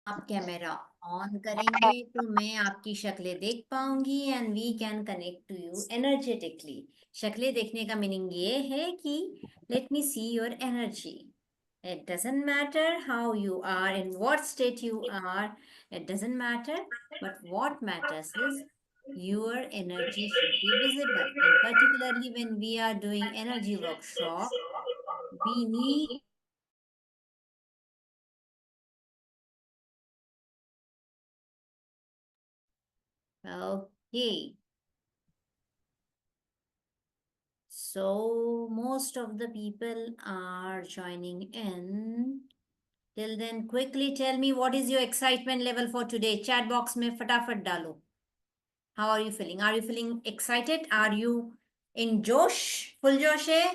आप camera on करेंगे तो मैं आपकी शक्लें देख पाऊंगी and we can connect to you energetically. शक्लें देखने का मीनिंग ये है कि let me see your energy. It doesn't matter how you are in what state you are, it doesn't matter, but what matters is your energy should be visible, and particularly when we are doing energy workshop, we need. Okay. So most of the people are joining in. Till then, quickly tell me what is your excitement level for today? Chat box में फटाफट डालो. How are you feeling? Are you feeling excited? Are you in जोश? Full जोश है?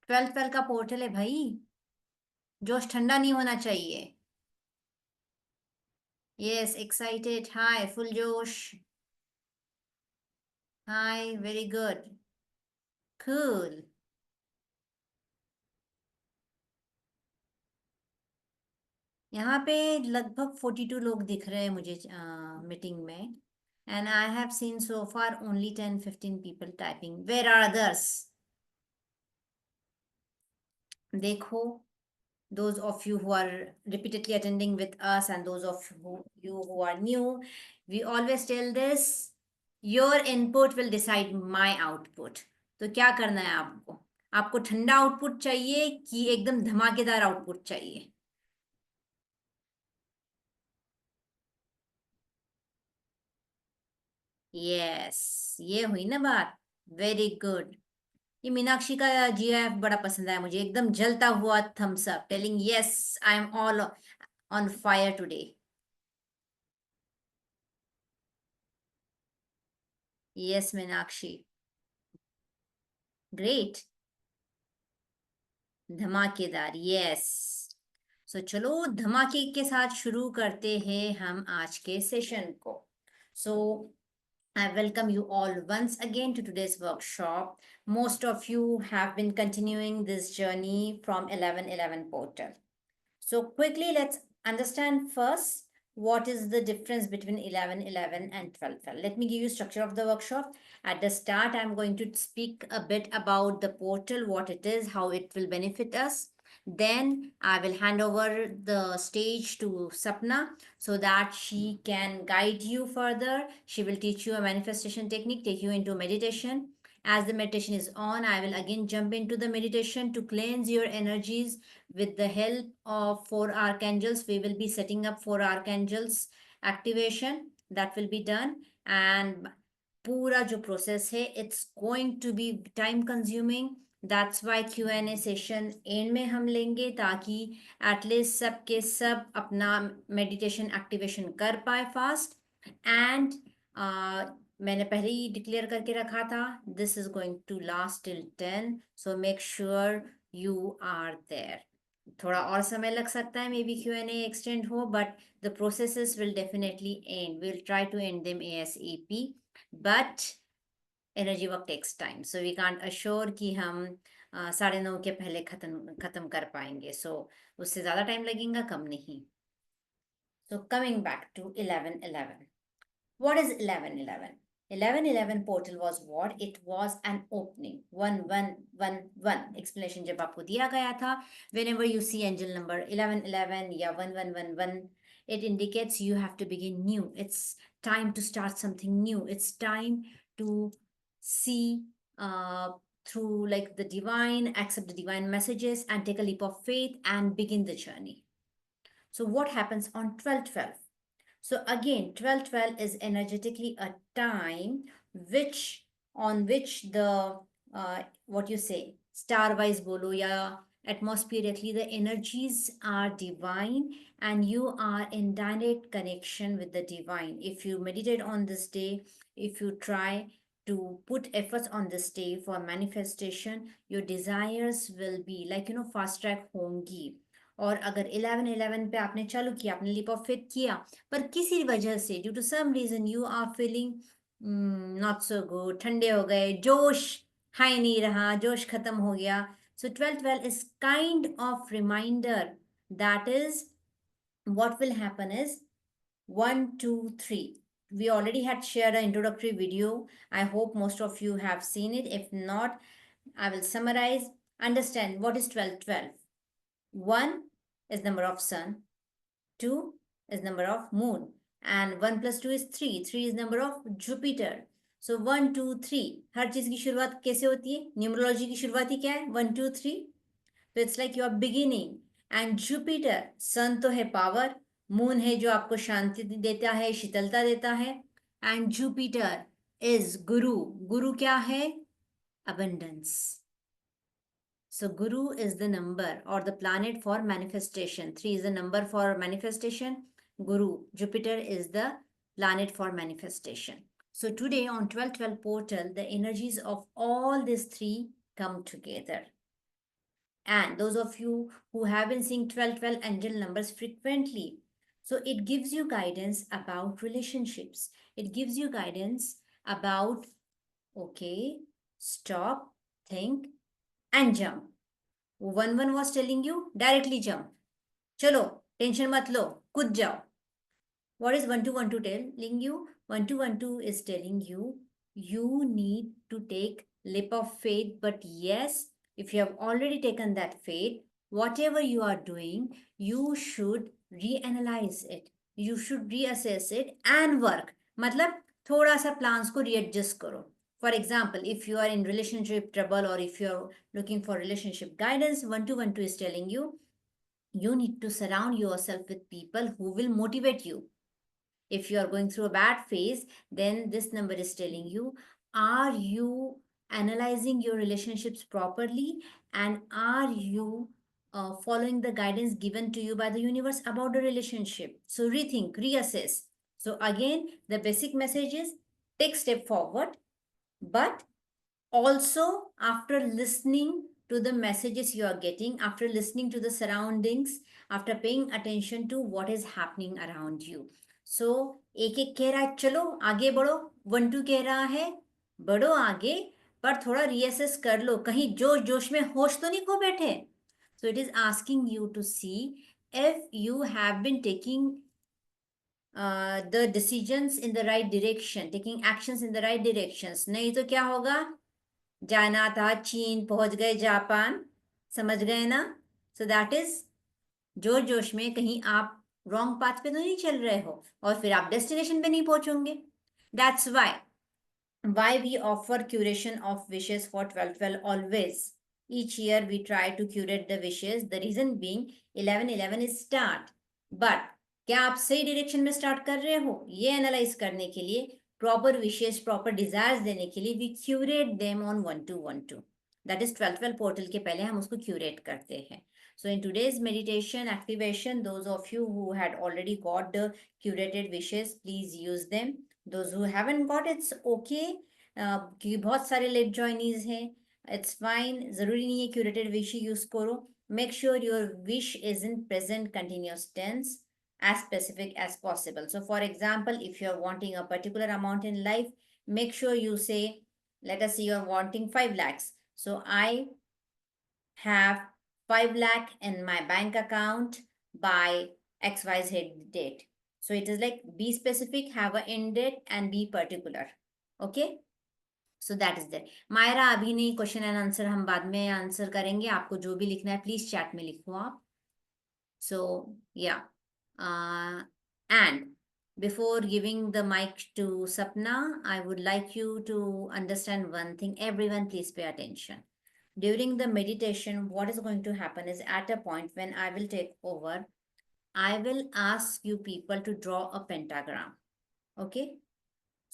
12th का portal है भाई. जोश ठंडा नहीं होना चाहिए. Yes, excited. Hi, full जोश. Hi, very good. Cool. यहाँ पे लगभग 42 लोग दिख रहे हैं मुझे मीटिंग में. And I have seen so far only 10-15 people typing. Where are others? देखो, those of you who are repeatedly attending with us and those of you who are new, we always tell this, your input will decide my output. तो क्या करना है आपको? आपको ठंडा output चाहिए कि एकदम धमाकेदार आउटपुट चाहिए? यस, ये हुई ना बात. Very good. ये मीनाक्षी का जीएफ बड़ा पसंद आया मुझे. एकदम जलता हुआ thumbs up telling yes, I am all on fire today. Yes Meenakshi. Great. धमाकेदार. यस. सो चलो धमाके के साथ शुरू करते हैं हम आज के सेशन को. सो I welcome you all once again to today's workshop. Most of you have been continuing this journey from 1111 portal. So quickly, let's understand first what is the difference between 1111 and 1212. Let me give you structure of the workshop. At the start, I'm going to speak a bit about the portal, what it is, how it will benefit us. Then I will hand over the stage to Sapna so that she can guide you further. She will teach you a manifestation technique, take you into meditation. As the meditation is on, I will again jump into the meditation to cleanse your energies with the help of four archangels. We will be setting up four archangels activation that will be done. And पूरा जो process है, it's going to be time consuming. That's why Q&A session end में हम लेंगे ताकि at least सब के सब अपना meditation activation कर पाए fast. And मैंने पहले ही डिक्लेयर करके रखा था, this is going to last till 10, so make sure you are there. थोड़ा और समय लग सकता है, मे बी Q&A एक्सटेंड हो, but the processes will definitely end. Will try to end them ASAP, but energy work takes time, so we can't assure कि हम 9:30 के पहले खत्म कर पाएंगे. सो उससे ज़्यादा टाइम लगेगा, कम नहीं. So coming back to 1111. What is 1111? 1111 portal was what? It was an opening. 1111 explanation जब आपको दिया गया था. Whenever you see angel number 1111 या 1111, it indicates you have to begin new. It's time to start something new. It's time to see through like the divine, accept the divine messages and take a leap of faith and begin the journey. So what happens on 1212? So again, 1212 is energetically a time which on which the what you say, star wise bolo ya atmospherically, the energies are divine and you are in direct connection with the divine. If you meditate on this day, if you try to put efforts on this day for manifestation, your desires will be like fast track होंगी. और अगर 1111 पे आपने चालू किया, आपने leap of faith किया, पर किसी वजह से due to some reason you are feeling not so good, ठंडे हो गए, जोश हाई नहीं रहा, जोश खत्म हो गया, So 12 is kind of reminder, that is what will happen is 1 2 3. We already had shared an introductory video. I hope most of you have seen it. If not, I will summarize. Understand what is 12. 1 is number of sun, 2 is number of moon, and 1 plus 2 is 3. 3 is number of Jupiter. So 1 2 3, हर चीज की शुरुआत कैसे होती है? Numerology की शुरुआत ही क्या है? 1 2 3. तो it's like you are beginning. And Jupiter, sun तो है पावर, मून है जो आपको शांति देता है, शीतलता देता है, एंड जुपिटर इज गुरु. गुरु क्या है? Abundance. So Guru is the number or the planet for manifestation. 3 is the number for manifestation. Guru, Jupiter is the planet for manifestation. So today on 1212 portal, the energies of all these three come together. And those of you who have been seeing 1212 angel numbers frequently, so it gives you guidance about relationships. It gives you guidance about, okay, stop, think, and jump. 1 1 was telling you directly jump. Chalo, tension mat lo, kud jao. What is 1 2 1 2 telling you? 1 2 1 2 is telling you you need to take leap of faith. But yes, if you have already taken that faith, whatever you are doing, you should reanalyze it. You should reassess it and work. मतलब थोड़ा सा plans को readjust करो. For example, if you are in relationship trouble or if you are looking for relationship guidance, 1 2 1 2 is telling you you need to surround yourself with people who will motivate you. If you are going through a bad phase, then this number is telling you, are you analyzing your relationships properly, and are you following the guidance given to you by the universe about the relationship? So rethink, reassess. So again, the basic message is take step forward, but also after listening to the messages you are getting, after listening to the surroundings, after paying attention to what is happening around you. सो एक एक कह रहा है चलो आगे बढ़ो, 1 2 कह रहा है बढ़ो आगे, पर थोड़ा रीअसेस कर लो, कहीं जोश जोश में होश तो नहीं खो बैठे. So it is asking you to see if you have been taking the decisions in the right direction, taking actions in the right directions. नहीं तो क्या होगा? जाना था चीन, पहुंच गए जापान. समझ गए ना? सो दैट इज जोश जोश में कहीं आप रॉन्ग पाथ पे तो नहीं चल रहे हो और फिर आप डेस्टिनेशन पे नहीं पहुंचोगे. That's why we offer curation of wishes for 1212 always. Each year we try to curate the wishes. The reason being 1111 is start. But क्या आप सही डायरेक्शन में स्टार्ट कर रहे हो, ये एनालाइज करने के लिए, प्रॉपर विशेष प्रॉपर डिजायर्स देने के लिए we curate them on 1 2 1 2. That is 1212 portal के पहले हम उसको क्यूरेट करते हैं. So in today's meditation activation, those of you who had already got the curated wishes, please use them. Those who haven't got, it's okay. क्योंकि बहुत सारे late joinees हैं, इट्स फाइन. जरूरी नहीं है क्यूरेटेड विश ही यूज करो. Make sure your wish is in present continuous tense, as specific as possible. So for example, if you are wanting a particular amount in life, make sure you say, let us say you are wanting 5 lakhs. So I have 5 lakh in my bank account by XYZ date. So it is like be specific, have a end date and be particular. Okay. So that is that. Myra अभी नहीं, question and answer हम बाद में answer करेंगे. आपको जो भी लिखना है प्लीज चैट में लिखो आप. So yeah. And before giving the mic to Sapna, I would like you to understand one thing. Everyone, please pay attention. During the meditation, what is going to happen is at a point when I will take over, I will ask you people to draw a pentagram. Okay?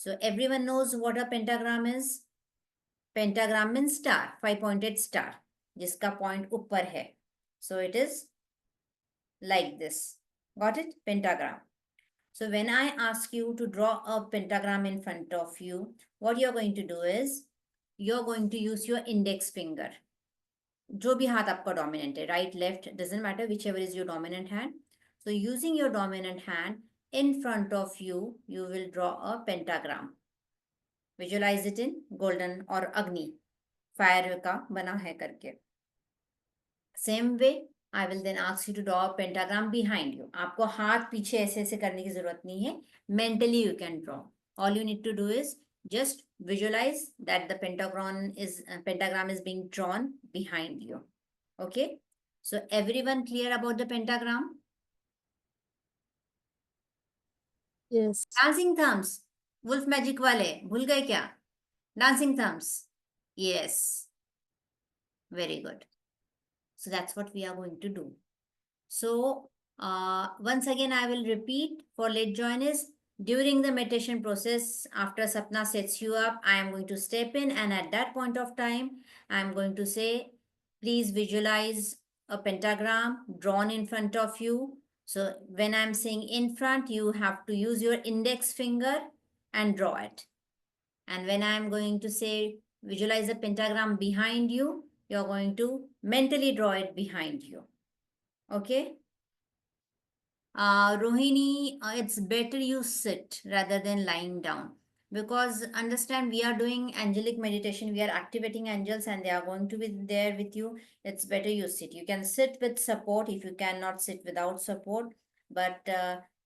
So everyone knows what a pentagram is. Pentagram means star, 5-pointed star, जिसका point ऊपर है. So it is like this. Got it? Pentagram. So when I ask you to draw a pentagram in front of you, what you're going to do is, you're going to use your index finger. जो भी हाथ आपका dominant है, right, left, doesn't matter, whichever is your dominant hand. So using your dominant hand, in front of you, you will draw a pentagram. Visualize it in golden or Agni, fire का बना है करके. Same way, I will then ask you to draw a pentagram behind you. आपको हाथ पीछे ऐसे ऐसे करने की जरूरत नहीं है. Mentally you can draw. All you need to do is just visualize that the pentagram is being drawn behind you. Okay? So everyone clear about the pentagram? Yes. Dancing thumbs. Wolf magic वाले भूल गए क्या? Dancing thumbs. Yes. Very good. So that's what we are going to do. So once again, I will repeat for late joiners. During the meditation process, after Sapna sets you up, I am going to step in, and at that point of time, I am going to say, please visualize a pentagram drawn in front of you. So when I'm saying in front, you have to use your index finger and draw it. And when I'm going to say visualize a pentagram behind you, you're going to mentally draw it behind you. Okay? Rohini, it's better you sit rather than lying down, because understand, we are doing angelic meditation. We are activating angels and they are going to be there with you. It's better you sit. You can sit with support if you cannot sit without support. But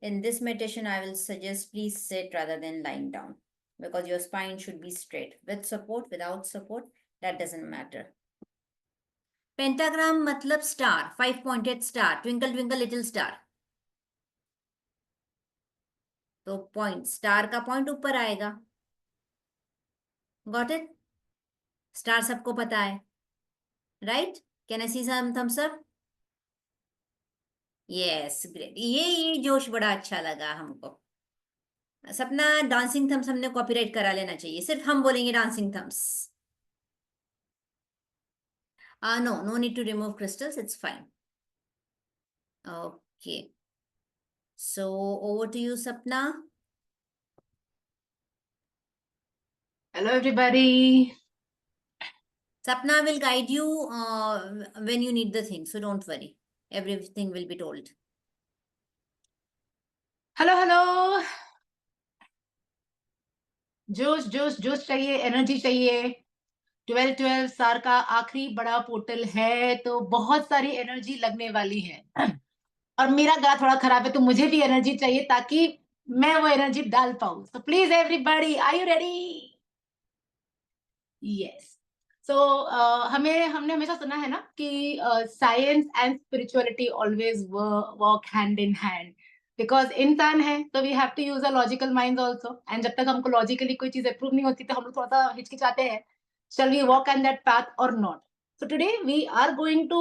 in this meditation, I will suggest please sit rather than lying down, because your spine should be straight. With support, without support, that doesn't matter. Pentagram matlab star, 5-pointed star, twinkle twinkle little star. तो point, star का point ऊपर आएगा. Got it? Star सबको पता है, right? Can I see some thumbs up? Yes, great. ये जोश बड़ा अच्छा लगा हमको. सपना, डांसिंग थम्स हमने कॉपीराइट करा लेना चाहिए. सिर्फ हम बोलेंगे dancing thumbs. No need to remove crystals, it's fine. Okay, so over to you Sapna. Hello, everybody. Sapna will guide you when you need the thing, so don't worry. Everything will be told. Hello, hello. जोश जोश जोश चाहिए, energy चाहिए. 12-12 सार का आखिरी बड़ा portal है, तो बहुत सारी एनर्जी लगने वाली है. और मेरा गला थोड़ा खराब है, तो मुझे भी एनर्जी चाहिए ताकि मैं वो एनर्जी डाल पाऊं. So please everybody, are you ready? Yes. So हमने हमेशा सुना है ना कि science and spirituality always work hand in hand, because इंसान है तो we have to use a logical mind also. एंड जब तक हमको लॉजिकली कोई चीज अप्रूव नहीं होती तो हम लोग थोड़ा सा हिचकिचाते हैं, shall we walk on that path or not? So today we are going to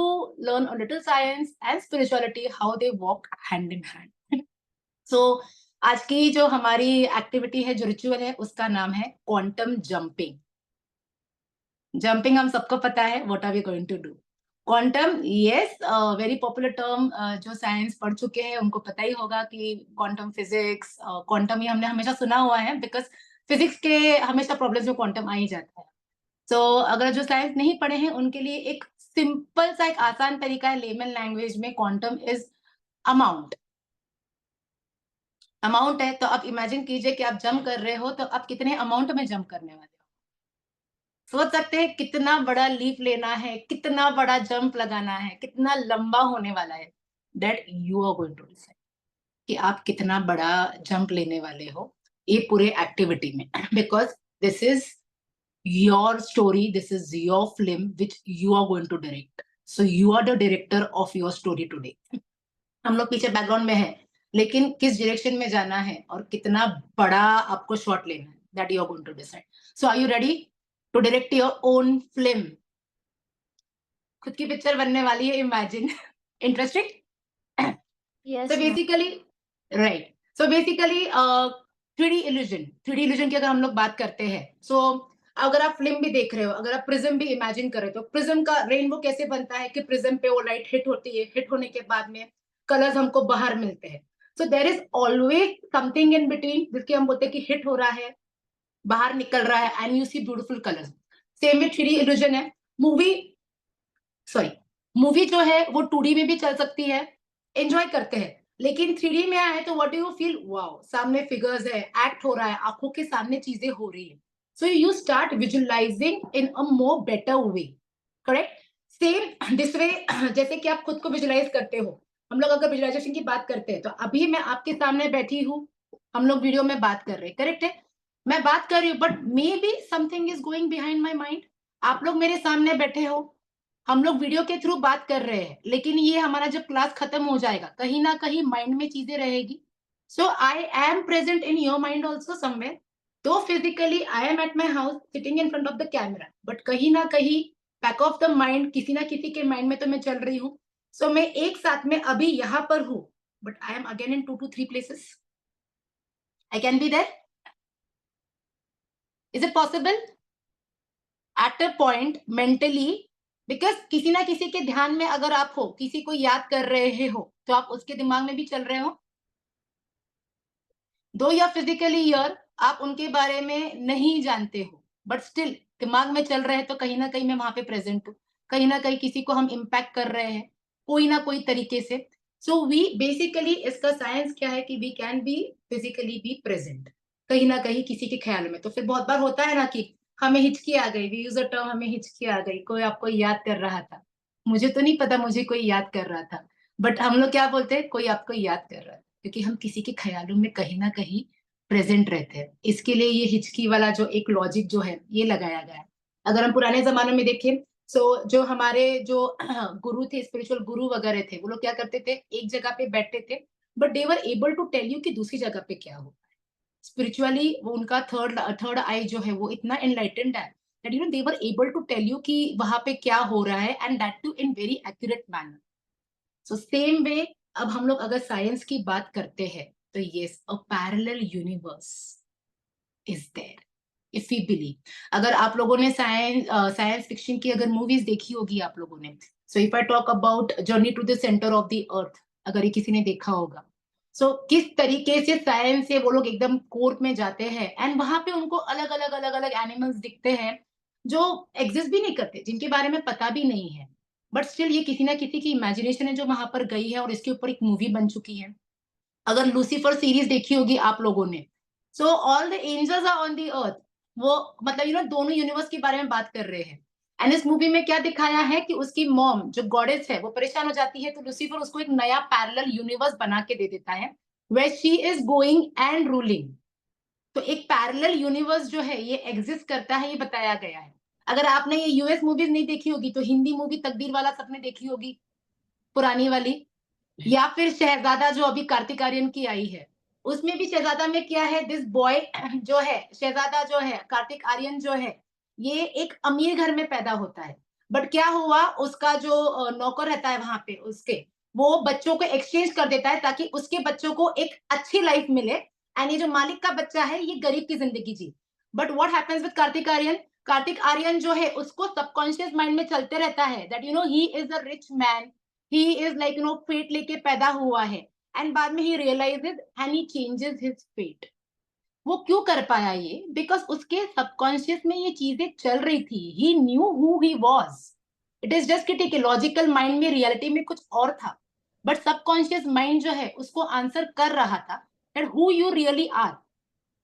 learn a little science and spirituality, how they walk hand in hand. So आज की जो हमारी एक्टिविटी है, जो रिचुअल है, उसका नाम है क्वांटम जंपिंग. जंपिंग हम सबको पता है. What are we going to do? Quantum, yes, very popular term. जो साइंस पढ़ चुके हैं उनको पता ही होगा कि क्वांटम फिजिक्स, क्वांटम, ये हमने हमेशा सुना हुआ है, बिकॉज फिजिक्स के हमेशा प्रॉब्लम्स में क्वांटम आ ही जाता है. तो अगर जो साइंस नहीं पढ़े हैं उनके लिए एक सिंपल सा, एक आसान तरीका है लेमन लैंग्वेज में. Quantum is amount. अमाउंट है तो आप इमेजिन कीजिए कि आप जंप कर रहे हो, तो आप कितने अमाउंट में जंप करने वाले हो. सोच सकते हैं कितना बड़ा लीप लेना है, कितना बड़ा जंप लगाना है, कितना लंबा होने वाला है. That you are going to decide कि आप कितना बड़ा जंप लेने वाले हो ये पूरे एक्टिविटी में, because this is your story, this is your film which you are going to direct. So you are the director of your story today. हम लोग पीछे बैकग्राउंड में है, लेकिन किस डायरेक्शन में जाना है और कितना बड़ा आपको शॉट लेना है, that you are going to decide. So are you ready to direct your own film? खुद की पिक्चर बनने वाली है, imagine. Interesting? Yes. So basically, right. So basically 3D illusion की अगर हम लोग बात करते हैं, so अगर आप फिल्म भी देख रहे हो, अगर आप प्रिज्म भी इमेजिन कर रहे हो, तो प्रिज्म का रेनबो कैसे बनता है कि प्रिज्म पे वो लाइट हिट होती है, हिट होने के बाद में कलर्स हमको बाहर मिलते हैं. So there is always something in between, जिसके हम बोलते हैं कि हिट हो रहा है, बाहर निकल रहा है, and you see beautiful colours. Same में 3D इल्यूजन है. मूवी जो है वो 2D में भी चल सकती है, एंजॉय करते हैं, लेकिन 3D में आया है तो what do you feel? Wow, सामने फिगर्स है, एक्ट हो रहा है, आंखों के सामने चीजें हो रही है. So you start visualising in a more better way, correct? Same this way जैसे कि आप खुद को विजुलाइज करते हो, हम लोग अगर विजुलाइजेशन की बात करते हैं तो अभी मैं आपके सामने बैठी हूँ, हम लोग वीडियो में बात कर रहे हैं, करेक्ट है, मैं बात कर रही हूँ but may be something is going behind my mind. आप लोग मेरे सामने बैठे हो, हम लोग वीडियो के थ्रू बात कर रहे हैं, लेकिन ये हमारा जब क्लास खत्म हो जाएगा कहीं ना कहीं माइंड में चीजें रहेगी। So I am present in your mind also somewhere, तो physically I am at my house sitting in front of the camera, but कहीं ना कहीं बैक ऑफ द माइंड किसी ना किसी के माइंड में तो मैं चल रही हूँ। सो मैं एक साथ में अभी यहाँ पर हूँ but I am again in 2 to 3 places. I can be there. Is it possible? At a point mentally, because किसी ना किसी के ध्यान में अगर आप हो, किसी को याद कर रहे हो तो आप उसके दिमाग में भी चल रहे हो, दो या फिजिकली ईयर आप उनके बारे में नहीं जानते हो बट स्टिल दिमाग में चल रहे हैं, तो कहीं ना कहीं मैं वहां पे प्रेजेंट हूँ, कहीं ना कहीं किसी को हम इम्पैक्ट कर रहे हैं कोई ना कोई तरीके से। सो वी बेसिकली इसका साइंस क्या है कि we can be physically be present कहीं ना कहीं किसी के ख्याल में। तो फिर बहुत बार होता है ना कि हमें हिचकी आ गई, वी यूज अ टर्म, हमें हिचकी आ गई, कोई आपको याद कर रहा था, मुझे तो नहीं पता मुझे कोई याद कर रहा था, बट हम लोग क्या बोलते हैं, कोई आपको याद कर रहा है, क्योंकि हम किसी के ख्यालों में कहीं ना कहीं प्रेजेंट रहते हैं। इसके लिए ये हिचकी वाला जो एक लॉजिक जो है ये लगाया गया है। अगर हम पुराने जमानों में देखें, सो जो हमारे जो गुरु थे, स्पिरिचुअल गुरु वगैरह थे, वो लोग क्या करते थे, एक जगह पे बैठते थे but they were able to tell you कि दूसरी जगह पे क्या हो। स्पिरिचुअली वो उनका थर्ड आई जो है वो इतना एनलाइटेंड है that you know they were able to tell you कि वहां पे क्या हो रहा है, and that too in very accurate manner. So same way अब हम लोग अगर साइंस की बात करते हैं तो yes, a parallel universe is there if we believe. अगर आप लोगों ने साइंस फिक्शन की अगर मूवीज देखी होगी आप लोगों ने, so if I talk about journey to the centre of the earth, अगर ये किसी ने देखा होगा, सो किस तरीके से साइंस से वो लोग एकदम कोर्ट में जाते हैं एंड वहां पे उनको अलग अलग एनिमल्स दिखते हैं जो एग्जिस्ट भी नहीं करते, जिनके बारे में पता भी नहीं है, बट स्टिल ये किसी ना किसी की इमेजिनेशन है जो वहां पर गई है और इसके ऊपर एक मूवी बन चुकी है। अगर लूसीफर सीरीज देखी होगी आप लोगों ने, so all the angels are on the earth, वो मतलब यू नो दोनों यूनिवर्स के बारे में बात कर रहे हैं। एंड इस मूवी में क्या दिखाया है कि उसकी मॉम जो गॉडेस है वो परेशान हो जाती है, तो लूसीफर उसको एक नया पैरेलल यूनिवर्स बना के दे देता है where she is going and ruling. तो एक पैरेलल यूनिवर्स जो है ये एग्जिस्ट करता है, ये बताया गया है। अगर आपने ये यूएस मूवीज नहीं देखी होगी तो हिंदी मूवी तकदीर वाला सबने देखी होगी, पुरानी वाली, या फिर शहजादा जो अभी कार्तिक आर्यन की आई है, उसमें भी शहजादा में क्या है, दिस बॉय जो है, शहजादा जो है कार्तिक आर्यन जो है, ये एक अमीर घर में पैदा होता है, बट क्या हुआ, उसका जो नौकर रहता है वहां पे उसके, वो बच्चों को एक्सचेंज कर देता है ताकि उसके बच्चों को एक अच्छी लाइफ मिले, एंड ये जो मालिक का बच्चा है ये गरीब की जिंदगी जी। But what happens with Kartik Aaryan, Kartik Aaryan जो है उसको सबकॉन्शियस माइंड में चलते रहता है that you know he is a rich man, he is like you know fate लेके पैदा हुआ है, एंड बाद में he realizes and he changes his fate। वो क्यों कर पाया ये, बिकॉज उसके सबकॉन्शियस में ये चीजें चल रही थी, he knew who he was। It is just कि ठीक है लॉजिकल माइंड में रियलिटी में कुछ और था, बट सबकॉन्शियस माइंड जो है उसको आंसर कर रहा था that who you really are,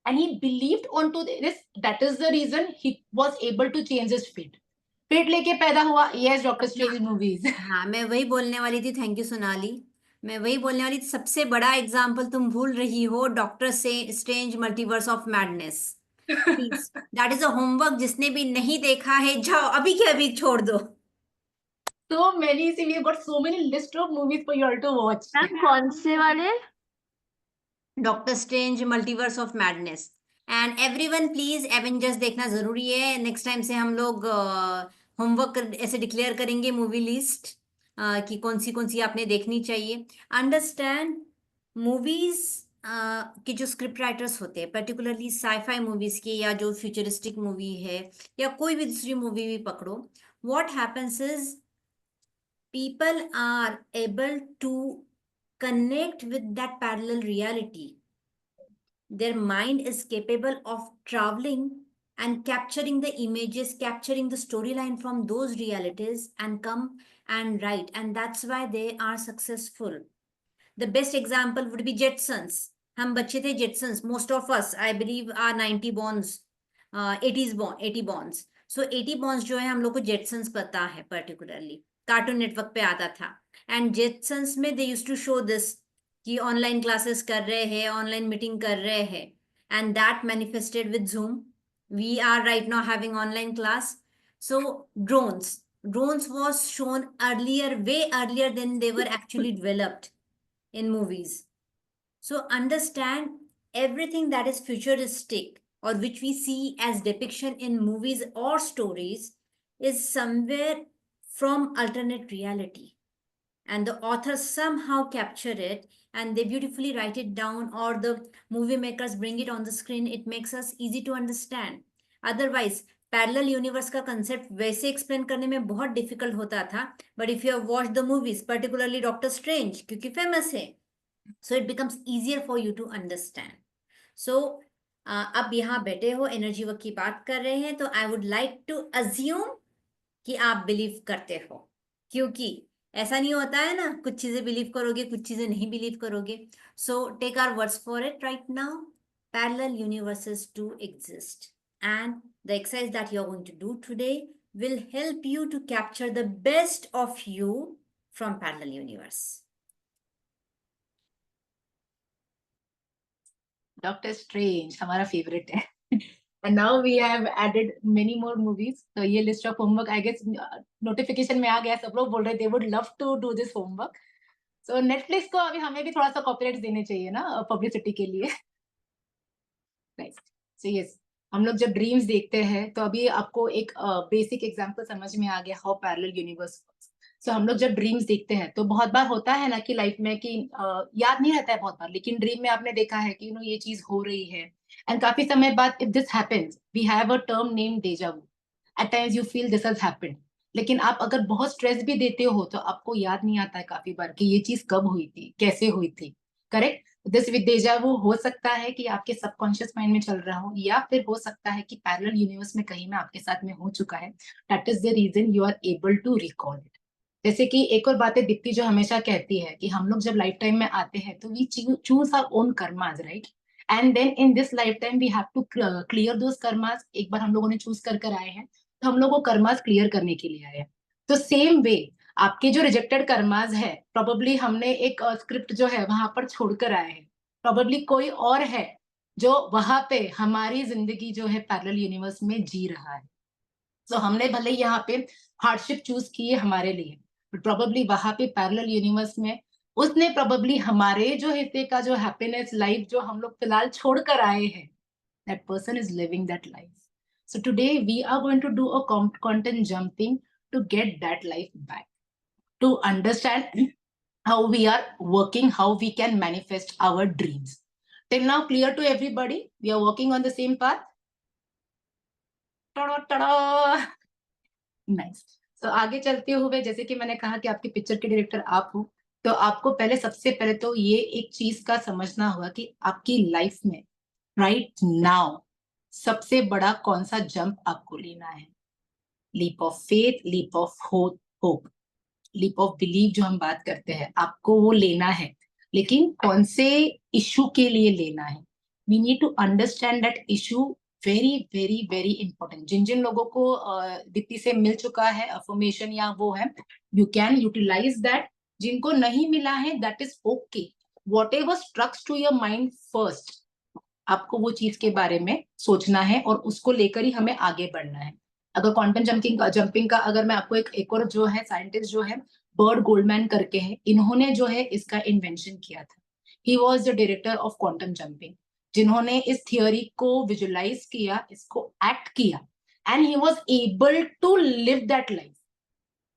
and he believed onto this, that is the reason he was able to change his fate। पेट लेके पैदा हुआ, यस डॉक्टर स्ट्रेंज मूवीज। हाँ, मैं वही बोलने वाली थी, थैंक यू सोनाली। मैं वही बोलने वाली थी, सबसे बड़ा एग्जाम्पल तुम भूल रही हो, डॉक्टर से strange multiverse of madness. Please, that is a homework, जिसने भी नहीं देखा है जाओ अभी के अभी छोड़ दो। So many, see, we've got so many list of movies for you all to watch। Ma'am कौन से वाले? Doctor strange multiverse of madness. And everyone please Avengers देखना जरूरी है। नेक्स्ट टाइम से हम लोग होमवर्क ऐसे डिक्लेयर करेंगे मूवी लिस्ट कि कौन सी आपने देखनी चाहिए। अंडरस्टैंड, मूवीज के जो स्क्रिप्ट राइटर्स होते हैं, पर्टिकुलरली साईफाई मूवीज के, या जो फ्यूचरिस्टिक मूवी है, या कोई भी दूसरी मूवी भी पकड़ो, what happens is people are able to connect with that parallel reality. Their mind is capable of traveling and capturing the images, capturing the storyline from those realities and come and write. And that's why they are successful. The best example would be Jetsons. हम बच्चे थे Jetsons. Most of us, I believe, are 90 bonds, 80s born, 80 bonds. So 80 bones जो है हम लोग को जेटसन्स पता है, पर्टिकुलरली कार्टून नेटवर्क पे आता था, एंड जेटसन्स में they used to show this कि ऑनलाइन क्लासेस कर रहे हैं, ऑनलाइन मीटिंग कर रहे हैं, and that manifested with Zoom. We are right now having online class. So drones was shown earlier, way earlier than they were actually developed in movies. So understand, everything that is futuristic or which we see as depiction in movies or stories is somewhere from alternate reality, and the authors somehow capture it and they beautifully write it down, or the movie makers bring it on the screen. It makes us easy to understand. Otherwise parallel universe का concept वैसे explain करने में बहुत difficult होता था, but if you have watched the movies, particularly Doctor Strange क्योंकि famous है, so it becomes easier for you to understand. So अब यहाँ बैठे हो, एनर्जी वर्क की बात कर रहे हैं, तो I would like to assume कि आप बिलीव करते हो, क्योंकि ऐसा नहीं होता है ना, कुछ चीजें बिलीव करोगे, कुछ चीजें नहीं बिलीव करोगे. So take our words for it right now. Parallel universes do exist, and the exercise that you're going to do today will help you to capture the best of you from parallel universe. Doctor Strange हमारा favourite है. And now we have added many more movies. तो ये list of homework I guess notification में आ गया, सब लोग बोल रहे they would love to do this homework. So Netflix को अभी हमें भी थोड़ा सा copyright देने चाहिए ना पब्लिसिटी के लिए. Nice. So yes, हम लोग जब ड्रीम्स देखते हैं तो अभी आपको एक बेसिक एग्जांपल समझ में आ गया हाउ पैरेलल यूनिवर्स वर्क्स. सो हम लोग जब ड्रीम्स देखते हैं तो बहुत बार होता है ना कि लाइफ में कि याद नहीं रहता है बहुत बार, लेकिन ड्रीम में आपने देखा है कि ये चीज हो रही है, एंड काफी समय बाद if this happens we have a term name deja vu. At times you feel this has happened, लेकिन आप अगर बहुत स्ट्रेस भी देते हो तो आपको याद नहीं आता है काफी बार कि ये चीज कब हुई थी, कैसे हुई थी. करेक्ट. दिस विद डेजा वू हो सकता है कि आपके सबकॉन्शियस माइंड में चल रहा हो, या फिर हो सकता है कि पैरेलल यूनिवर्स में कहीं में आपके साथ में हो चुका है. That is the reason you are able to recall it. जैसे कि एक और बात है, दीप्ति जो हमेशा कहती है कि हम लोग जब लाइफ टाइम में आते हैं तो we choose our own karmas, right. And then in this lifetime we have to clear those karmas. एक बार हम लोगों ने चूज कर आए हैं तो हम लोग वो कर्मास क्लियर करने के लिए आए हैं. तो सेम वे आपके जो रिजेक्टेड कर्मास है, प्रोबेबली हमने एक स्क्रिप्ट जो है वहां पर छोड़कर आए हैं, प्रोबेबली कोई और है जो वहां पे हमारी जिंदगी जो है पैरेलल यूनिवर्स में जी रहा है. सो हमने भले यहाँ पे हार्डशिप चूज की है हमारे लिए, बट प्रोबेबली वहां पे पैरेलल यूनिवर्स में उसने प्रोबेबली हमारे जो हिस्से का जो हैप्पीनेस लाइफ जो हम लोग फिलहाल छोड़कर आए हैं, that person is living that life. So today we are going to do a quantum jumping to get that life back, to understand how we are working, how we can manifest our dreams. Till now clear to everybody? We are working on the same path. Ta-da, ta-da. Nice. So आगे चलते हुए, जैसे कि मैंने कहा कि आपके picture के डायरेक्टर आप हो, तो आपको पहले सबसे पहले तो ये एक चीज का समझना होगा कि आपकी लाइफ में राइट नाउ सबसे बड़ा कौन सा जंप आपको लेना है. Leap of faith, leap of hope, leap of believe जो हम बात करते हैं, आपको वो लेना है, लेकिन कौन से इशू के लिए लेना है. We need to understand that issue. Very very very important. जिन जिन लोगों को दीप्ति से मिल चुका है अफर्मेशन या वो है, यू कैन यूटिलाइज दैट. जिनको नहीं मिला है that is okay. Whatever strikes to your mind first, आपको वो चीज के बारे में सोचना है और उसको लेकर ही हमें आगे बढ़ना है. अगर क्वांटम जंपिंग का अगर मैं आपको एक और जो है साइंटिस्ट जो है बर्ड गोल्डमैन करके है, इन्होंने जो है इसका इन्वेंशन किया था. He was the director of quantum jumping, जिन्होंने इस थियोरी को विजुअलाइज किया, इसको एक्ट किया, and he was able to live that life.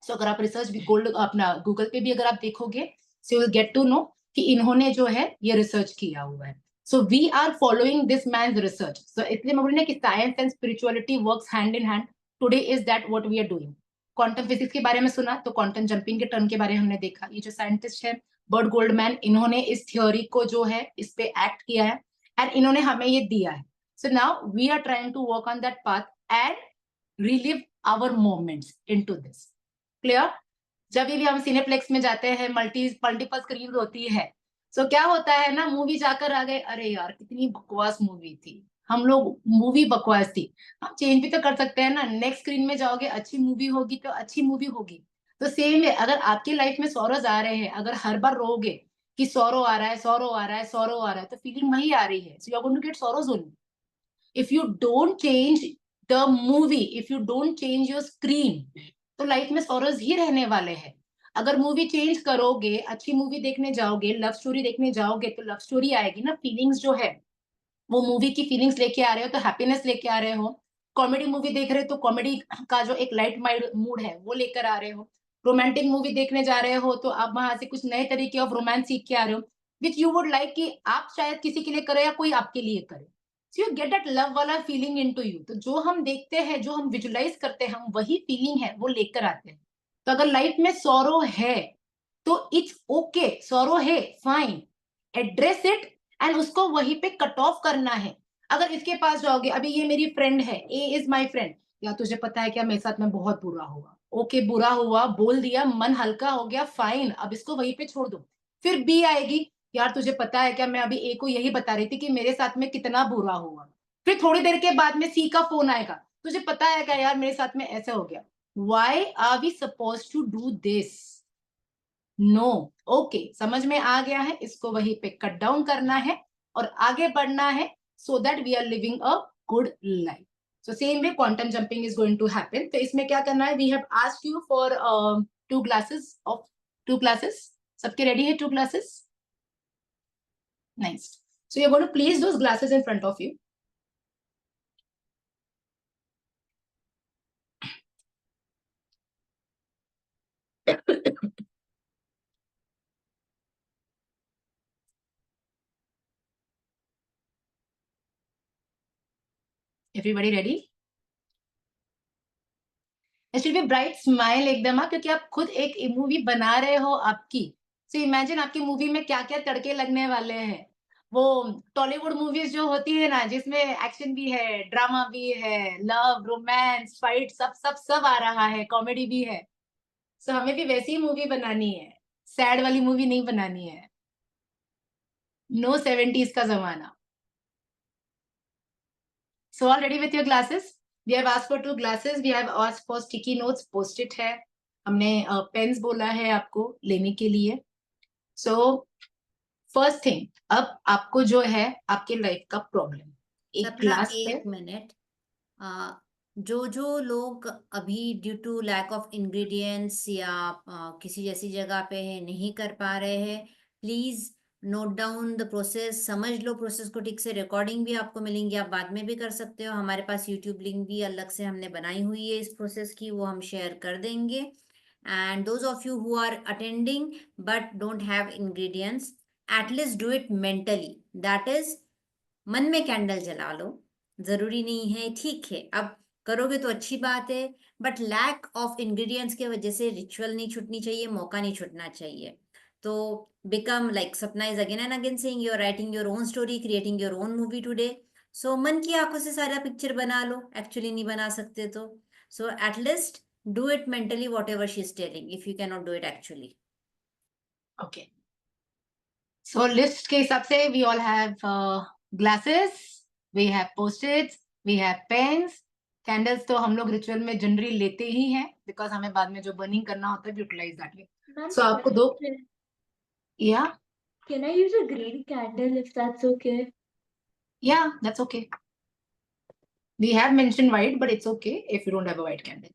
So अगर आप रिसर्च भी अपना गूगल पे भी अगर आप देखोगे, so you will get to know कि इन्होंने जो है ये रिसर्च किया हुआ है. So we are following this man's research. So इसलिए मैं बोल रही हूँ कि science and spirituality works hand in hand. Today is that what we are doing. Quantum physics के बारे में सुना तो क्वांटम जंपिंग के टर्म के बारे में हमने देखा. ये जो साइंटिस्ट है बर्ड गोल्डमैन, इन्होंने इस थ्योरी को जो है इस पे एक्ट किया है एंड इन्होंने हमें ये दिया है. So now we are trying to work on that path and relive our moments into this. Clear. जब भी हम सिनेप्लेक्स में जाते हैं, मल्टीपल स्क्रीन होती है, सो क्या होता है ना, मूवी जाकर आ गए, अरे यार कितनी बकवास मूवी थी, हम लोग मूवी बकवास थी, हम चेंज भी तो कर सकते हैं ना। नेक्स्ट स्क्रीन में जाओगे, अच्छी मूवी होगी तो अच्छी मूवी होगी। तो सेम है, अगर आपकी लाइफ में सॉरोज आ रहे हैं, अगर हर बार रोओगे कि सॉरो आ रहा है, सॉरो आ रहा है, सॉरो आ रहा है, तो फीलिंग वही आ रही है। So you are going to get sorrows only. If you don't change the movie, if you don't change your screen, तो लाइफ में सॉरोज ही रहने वाले हैं। अगर मूवी चेंज करोगे, अच्छी मूवी देखने जाओगे, लव स्टोरी देखने जाओगे, तो लव स्टोरी आएगी ना, फीलिंग्स जो है वो मूवी की फीलिंग्स लेके आ रहे हो तो हैप्पीनेस लेके आ रहे हो। कॉमेडी मूवी देख रहे हो तो कॉमेडी का जो एक लाइट माइंड मूड है वो लेकर आ रहे हो। रोमांटिक मूवी देखने जा रहे हो तो आप वहां से कुछ नए तरीके ऑफ रोमांस सीख के आ रहे हो, विच यू वुड लाइक कि आप शायद किसी के लिए करे या कोई आपके लिए करे। So you get that love वाला फीलिंग इनटू यू। तो जो हम देखते हैं, जो हम विजुलाइज करते हैं, हम वही फीलिंग है वो लेकर आते हैं। तो अगर लाइफ में सॉरो है तो इट्स ओके, सॉरो है, फाइन, एड्रेस इट एंड उसको वहीं पे कट ऑफ करना है। अगर इसके पास जाओगे, अभी ये मेरी फ्रेंड है, ए इज माय फ्रेंड, या तुझे पता है क्या मेरे साथ में बहुत बुरा हुआ, ओके बुरा हुआ बोल दिया, मन हल्का हो गया, फाइन, अब इसको वहीं पे छोड़ दो। फिर बी आएगी, यार तुझे पता है क्या, मैं अभी ए को यही बता रही थी कि मेरे साथ में कितना बुरा हुआ। फिर थोड़ी देर के बाद में सी का फोन आएगा, तुझे पता है क्या यार मेरे साथ में ऐसा हो गया। Why are we suppose to do this? No. Okay, समझ में आ गया है, इसको वहीं पे कट डाउन करना है और आगे बढ़ना है, so that we are living a good life. So same way quantum jumping is going to happen. तो इसमें क्या करना है, we have asked you for 2 glasses of 2 glasses. सबके ready है 2 glasses? Nice. So you're going to place those glasses in front of you. Everybody ready? There should be bright smile एकदम, हाँ, क्योंकि आप खुद एक मूवी बना रहे हो आपकी। So imagine आपकी मूवी में क्या-क्या तड़के लगने वाले हैं। वो टॉलीवुड मूवीज जो होती है ना, जिसमें एक्शन भी है, ड्रामा भी है, लव, रोमांस, फाइट, सब सब सब आ रहा है, कॉमेडी भी है। सो हमें भी वैसी ही मूवी बनानी है, सैड वाली मूवी नहीं बनानी है। नो 70s का जमाना। So all ready with your glasses? We have asked for 2 glasses. We have asked for sticky notes, post-it है। हमने पेन्स बोला है आपको लेने के लिए। So फर्स्ट थिंग, अब आपको जो है आपके लाइफ का प्रॉब्लम एक सपना ग्लास पे, एक मिनट, जो लोग अभी due to lack of ingredients या किसी जैसी जगह पे है, नहीं कर पा रहे हैं, please note down the process, समझ लो प्रोसेस को ठीक से। रिकॉर्डिंग भी आपको मिलेंगी, आप बाद में भी कर सकते हो। हमारे पास यूट्यूब लिंक भी अलग से हमने बनाई हुई है इस प्रोसेस की, वो हम शेयर कर देंगे। And those of you who are attending but don't have ingredients, at least do it mentally, that is मन में कैंडल जला लो। जरूरी नहीं है, ठीक है, अब करोगे तो अच्छी बात है, बट लैक ऑफ इंग्रेडिएंट्स के वजह से रिचुअल नहीं छूटनी चाहिए, मौका नहीं छूटना चाहिए। तो become like Sapna is again and again saying you are writing your own story, creating your own movie today. So मन की आंखों से सारा पिक्चर बना लो, एक्चुअली नहीं बना सकते तो। So at least do it mentally what she is telling, if you can not do it actually. Okay. So list के हिसाब से we all have glasses, we have post-its, we have pens. Candles तो हम लोग ritual में generally लेते ही हैं, because हमें बाद में जो बर्निंग करना होता है यूटिलाइज दैट वे। सो आपको दो, या Can I use a green candle if that's okay? या that's okay. We have mentioned white, but it's okay if you don't have a white candle.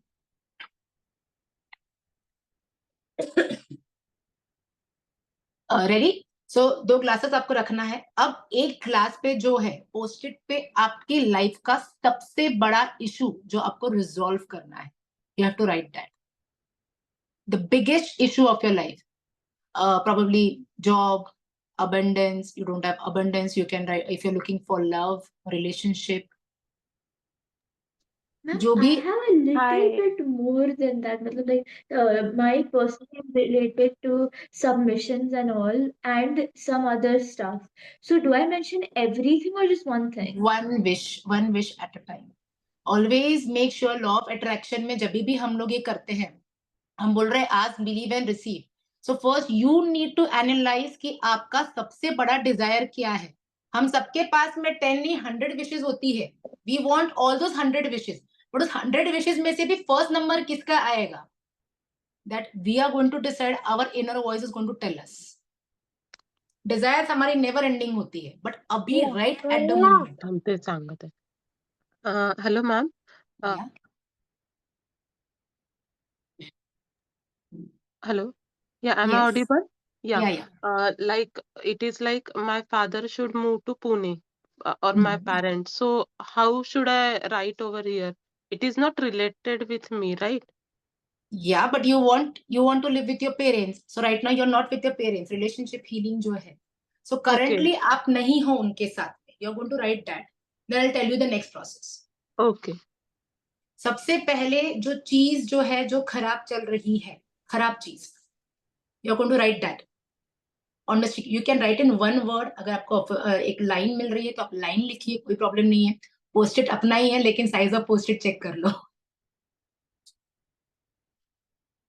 Ready? So 2 glasses आपको रखना है। अब एक glass पे जो है पोस्ट-इट पे आपकी लाइफ का सबसे बड़ा इशू जो आपको रिजॉल्व करना है, you have to write that. The biggest issue of your life, probably job, abundance, you don't have abundance, you can write if you're looking for love, relationship, Ma'am, जो I भी। have a little Hi. bit more than that. मतलब like my personal related to submissions and all, and some other stuff. So do I mention everything or just one thing? one wish at a time. Always make sure law of attraction में जब भी हम लोग ये करते हैं, हम बोल रहे हैं ask, believe and receive. So first you need to analyze कि आपका सबसे बड़ा desire क्या है, हम सबके पास में 10 नहीं 100 विशेस होती है. We want all those 100 wishes, but उस 100 विशेस में से भी फर्स्ट नंबर किसका आएगा? That we are going to decide. Our inner voice is going to tell us. Desires हमारी never ending होती है, but अभी right at the moment. हम ते सांगत आहे. Hello ma'am. Yeah. Hello. Yeah, am I Yes. audible? Yeah. Yeah. Like it is like my father should move to Pune or my Mhm. parents. So how should I write over here? It is not related with me, right? Yeah, but you want to live with your parents. So right now you're not with your parents. Relationship healing जो है. So currently आप नहीं हो उनके साथ में. You're going to write that. Then I'll tell you the next process. Okay. सबसे पहले जो चीज जो है जो खराब चल रही है, खराब चीज, you're going to write that. On the stick, you can write in one word. अगर आपको एक लाइन मिल रही है तो आप लाइन लिखिए, कोई प्रॉब्लम नहीं है. पोस्ट इट अपना ही है, लेकिन size of post it check कर लो.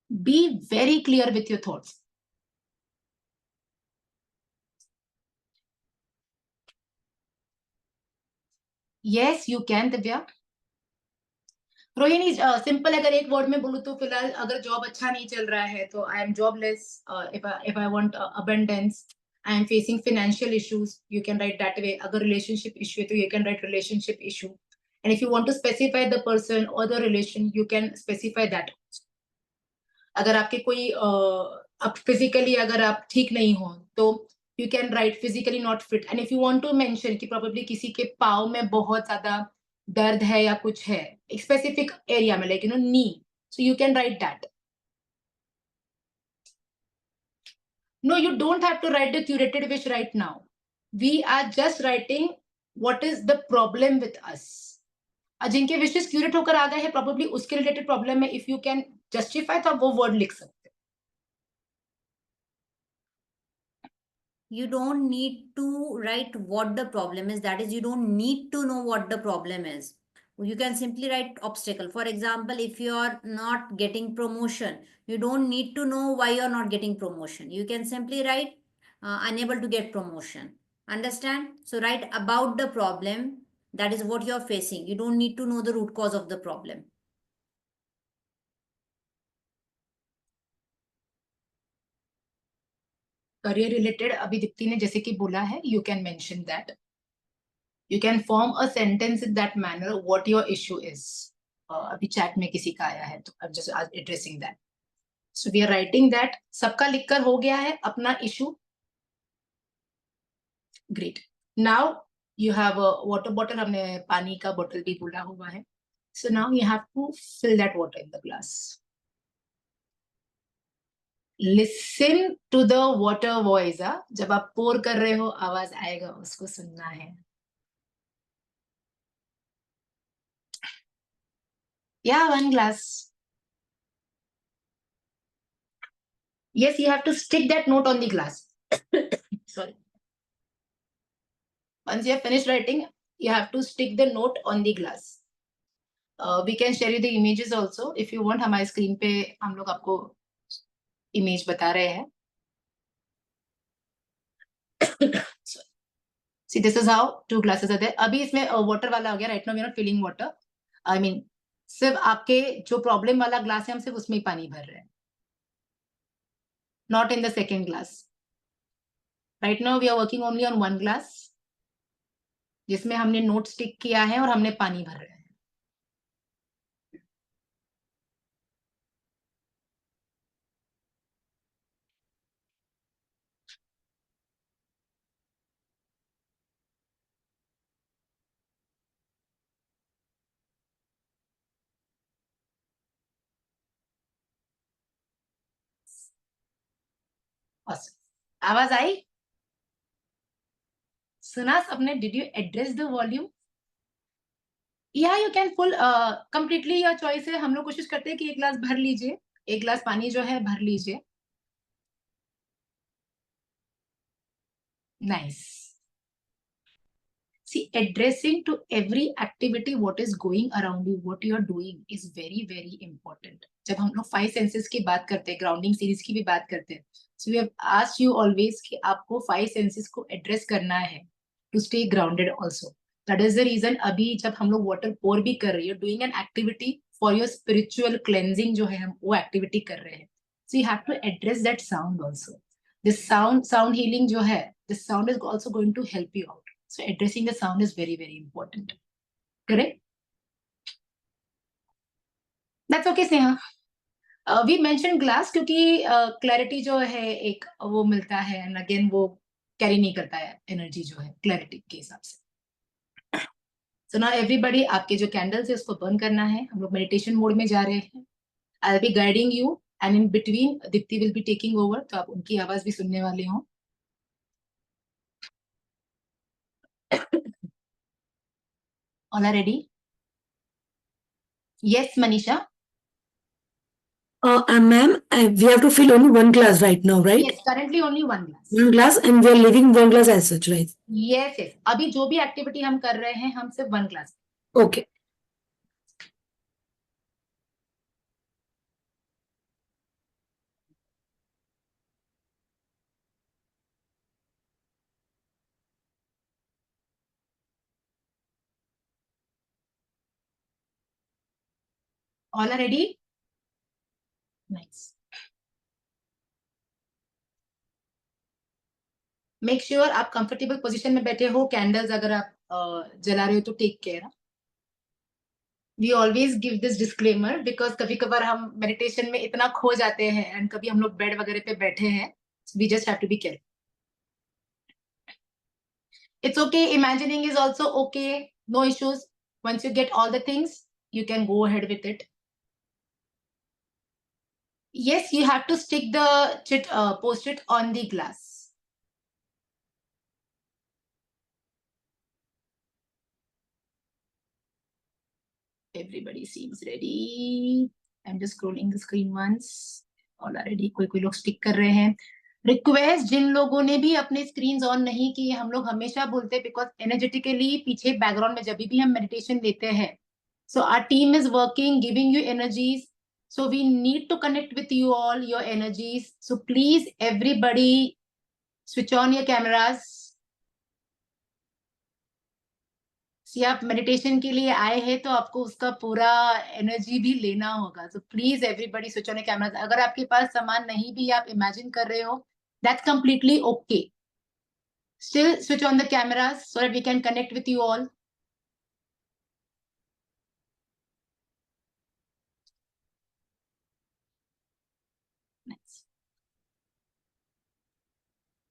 Be very clear with your thoughts. Yes, you can, Divya. Rohini, simple अगर एक वर्ड में बोलूं तो फिलहाल अगर जॉब अच्छा नहीं चल रहा है तो I am jobless. If I want abundance, I am facing financial issues, you can write that way. अगर रिलेशनशिप इश्यू है तो you can write relationship issue. And if you want to specify the person और the relation, you can specify that. अगर आपके कोई अब physically अगर आप ठीक नहीं हो तो you can write physically not fit. And if you want to mention कि प्रोबेबली किसी के पाँव में बहुत ज्यादा दर्द है या कुछ है स्पेसिफिक एरिया में, like you know knee, so you can write that. No, you don't have to write the curated wish right now. We are just writing what is the problem with us. जिनके wishes curate होकर आ गए हैं probably उसके related problem है. If you can justify तो आप वो word लिख सकते. You don't need to write what the problem is. That is, you don't need to know what the problem is. You can simply write obstacle. For example, if you are not getting promotion, you don't need to know why you are not getting promotion. You can simply write unable to get promotion. Understand? So write about the problem. That is what you are facing. You don't need to know the root cause of the problem. Career related अभी दीप्ति ने जैसे कि बोला है, you can mention that. You can form a sentence in that manner what your issue is. अभी chat में किसी का आया है तो I am just addressing that. So we are writing that. सबका लिखकर हो गया है अपना issue. Great. Now you have a water bottle. हमने पानी का बोतल भी बोला हुआ है. So now you have to fill that water in the glass. Listen to the water voice. जब आप पोर कर रहे हो आवाज आएगा, उसको सुनना है. Yeah, one glass. Yes, you have to stick that note on the glass. Sorry. Once you have finished writing, you have to stick the note on the glass. We can share you the images also. If you want, हमारे screen पे हम लोग आपको image बता रहे हैं. See, this is how 2 glasses are there. अभी इसमें water वाला आ गया. Right now we are not filling water. I mean, सिर्फ आपके जो problem वाला glass है हम सिर्फ उसमें ही पानी भर रहे हैं. Not in the second glass. Right now we are working only on one glass, जिसमें हमने नोट स्टिक किया है और हमने पानी भर रहे हैं. आवाज आई? सुना सबने? Did you address the volume? या you can full completely your choice है. हम लोग कोशिश करते हैं कि एक ग्लास भर लीजिए, एक ग्लास पानी जो है भर लीजिए. Nice. See, addressing to every activity what is going around you, what you are doing is very very important. जब हम लोग 5 senses की बात करते हैं, ग्राउंडिंग सीरीज की भी बात करते हैं, so we have asked you always कि आपको 5 senses को एड्रेस करना है, to stay grounded also. That is the reason अभी जब हम लोग water pour भी कर रही है, doing an activity for your spiritual cleansing जो है हम वो activity कर रहे हैं. So you have to address that sound also. This sound healing जो है, this sound is also going to help you out. So addressing the sound is very, very important. Correct? That's okay, Sneha. We mentioned glass क्योंकि clarity जो है एक वो मिलता है and again वो carry नहीं करता है energy जो है clarity के हिसाब से. So now everybody आपके जो candles है उसको burn करना है. हम लोग meditation mode में जा रहे हैं. I'll be guiding you and in between Dipti will be taking over. तो आप उनकी आवाज भी सुनने वाले हो. All are ready? Yes, Manisha. Ma'am, we have to fill only one glass right now, right? Yes, currently only one glass. One glass, and we are leaving one glass as such, right? Yes, yes. अभी जो भी activity हम कर रहे हैं हम सिर्फ one glass. Okay. All are ready? Nice. Make sure आप comfortable position में बैठे हो. Candles अगर आप जला रहे हो तो take care. We always give this disclaimer because कभी कभार हम meditation में इतना खो जाते हैं and कभी हम लोग bed वगैरह पे बैठे हैं. So we just have to be careful. It's okay. Imagining is also okay. No issues. Once you get all the things, you can go ahead with it. Yes, you have to stick the post-it on the glass. Everybody seems ready. I'm just scrolling the screen once. All are ready. कोई लोग stick कर रहे हैं. Request जिन लोगों ने भी अपने screens on नहीं किए, हम लोग हमेशा बोलते हैं because energetically पीछे background में जब भी हम meditation लेते हैं, so our team is working, giving you energies. So we need to connect with you all, your energies. So please, everybody, switch on your cameras. See, आप meditation के लिए आए हैं तो आपको उसका पूरा energy भी लेना होगा. So please, everybody, switch on your cameras. अगर आपके पास सामान नहीं भी आप imagine कर रहे हो, that's completely okay. Still switch on the cameras so that we can connect with you all. Next.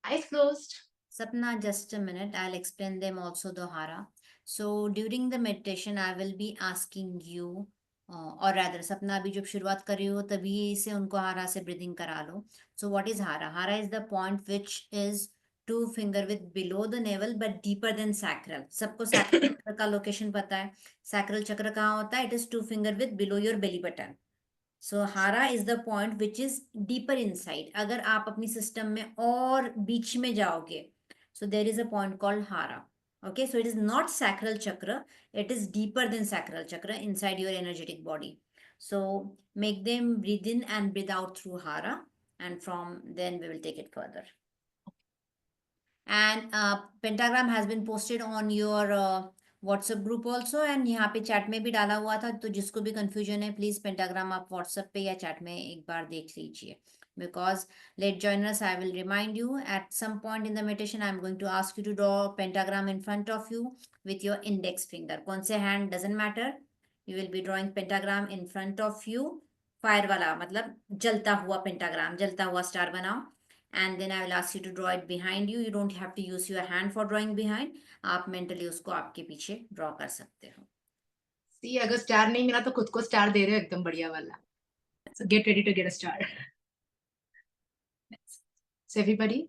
Eyes closed. Sapna, just a minute. I'll explain them also the hara. So during the meditation, I will be asking you, or rather, Sapna अभी जब शुरुआत कर रही हो तभी से उनको हारा से breathing करा लो. So what is hara? Hara is the point which is 2 finger with below the navel but deeper than sacral. सबको sacral चक्र का location पता है. Sacral चक्र कहाँ होता है? It is 2 finger with below your belly button. So hara is the point which is deeper inside. अगर आप अपनी system में और बीच में जाओगे, so there is a point called hara. Okay, so it is not sacral chakra, it is deeper than sacral chakra inside your energetic body. So make them breathe in and breathe out through hara, and from then we will take it further. And pentagram has been posted on your WhatsApp group also, and यहाँ पे chat में भी डाला हुआ था, तो जिसको भी confusion है please pentagram आप WhatsApp पे या chat में एक बार देख लीजिए. Because late joiners, I will remind you at some point in the meditation, I'm going to ask you to draw a pentagram in front of you with your index finger. कौन से hand doesn't matter. You will be drawing pentagram in front of you. Fire वाला मतलब जलता हुआ pentagram, जलता हुआ star बनाओ. And then I will ask you to draw it behind you. You don't have to use your hand for drawing behind. आप mentally उसको आपके पीछे draw कर सकते हो. See, अगर star नहीं मिला तो खुद को star दे रहे हो एकदम बढ़िया वाला. So get ready to get a star. So everybody,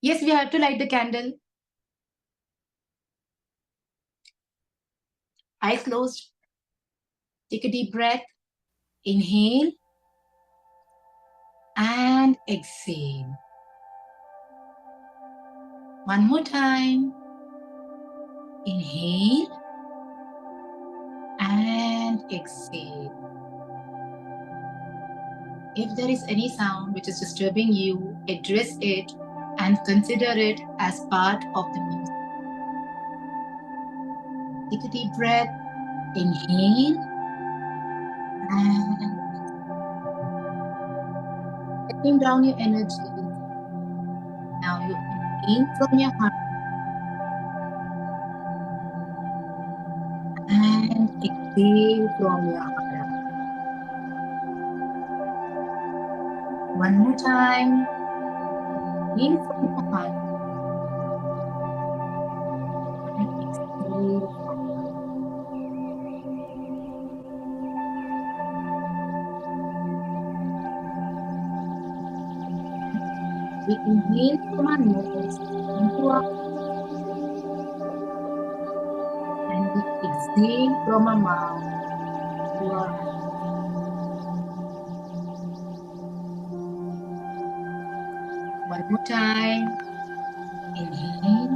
yes, we have to light the candle. Eyes closed. Take a deep breath. Inhale and exhale. One more time. Inhale and exhale. If there is any sound which is disturbing you, address it and consider it as part of the music. Take a deep breath. Inhale and letting down your energy. Now you inhale from your heart and exhale from your heart. One more time. Inhale from your heart and exhale from your heart. We inhale from our nose into our and we exhale from our mouth to our heart. One more time. Inhale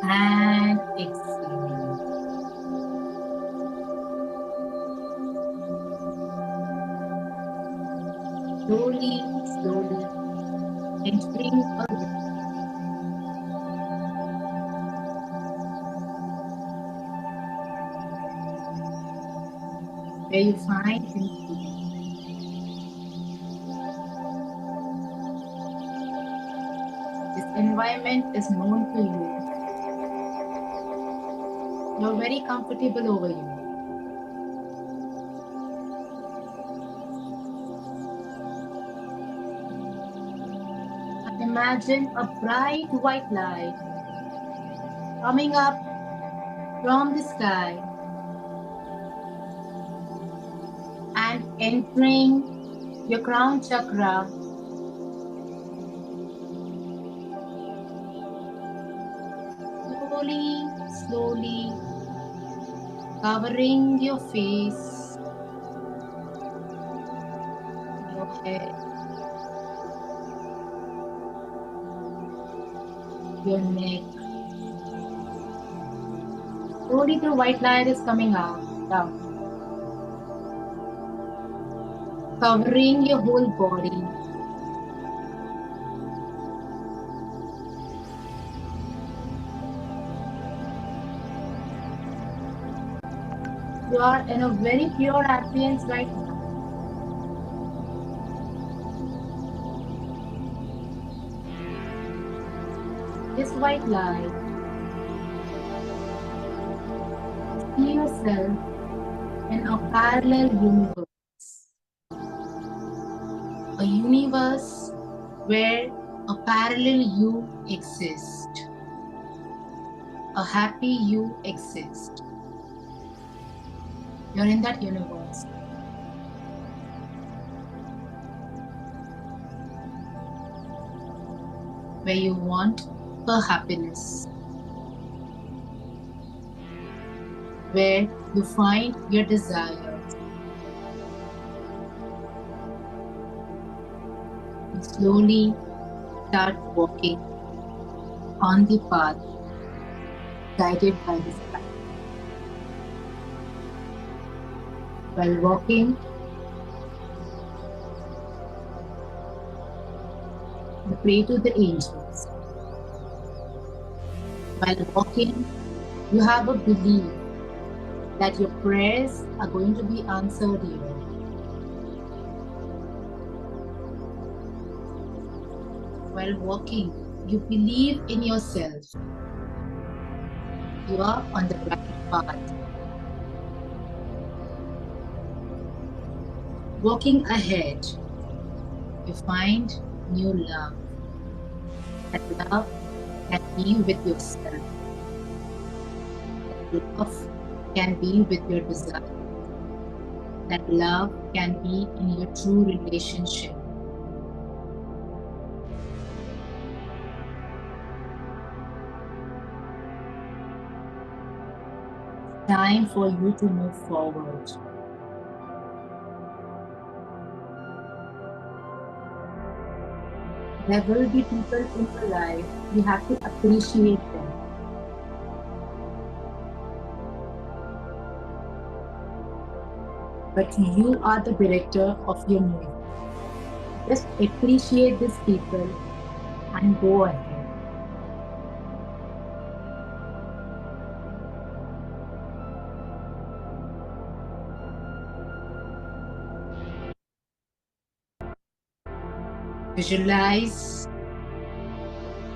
and exhale. Slowly, slowly entering a room where you find peace. This environment is known to you. You're very comfortable over here. Imagine a bright white light coming up from the sky and entering your crown chakra. Slowly, slowly covering your face, your head, your neck. Slowly the white light is coming out, down, covering your whole body. You are in a very pure ambience right now. This white light, see yourself in a parallel universe. A universe where a parallel you exists. A happy you exists. You're in that universe. Where you want for happiness. Where you find your desires. You slowly start walking on the path guided by the sky. While walking, you pray to the angels. While walking, you have a belief that your prayers are going to be answered here. While walking, you believe in yourself. You are on the right path. Walking ahead, you find new love. That love can be with yourself. That love can be with your desire. That love can be in your true relationship. Time for you to move forward. There will be people in your life, you have to appreciate them. But you are the director of your movie. Just appreciate these people and go ahead. Visualize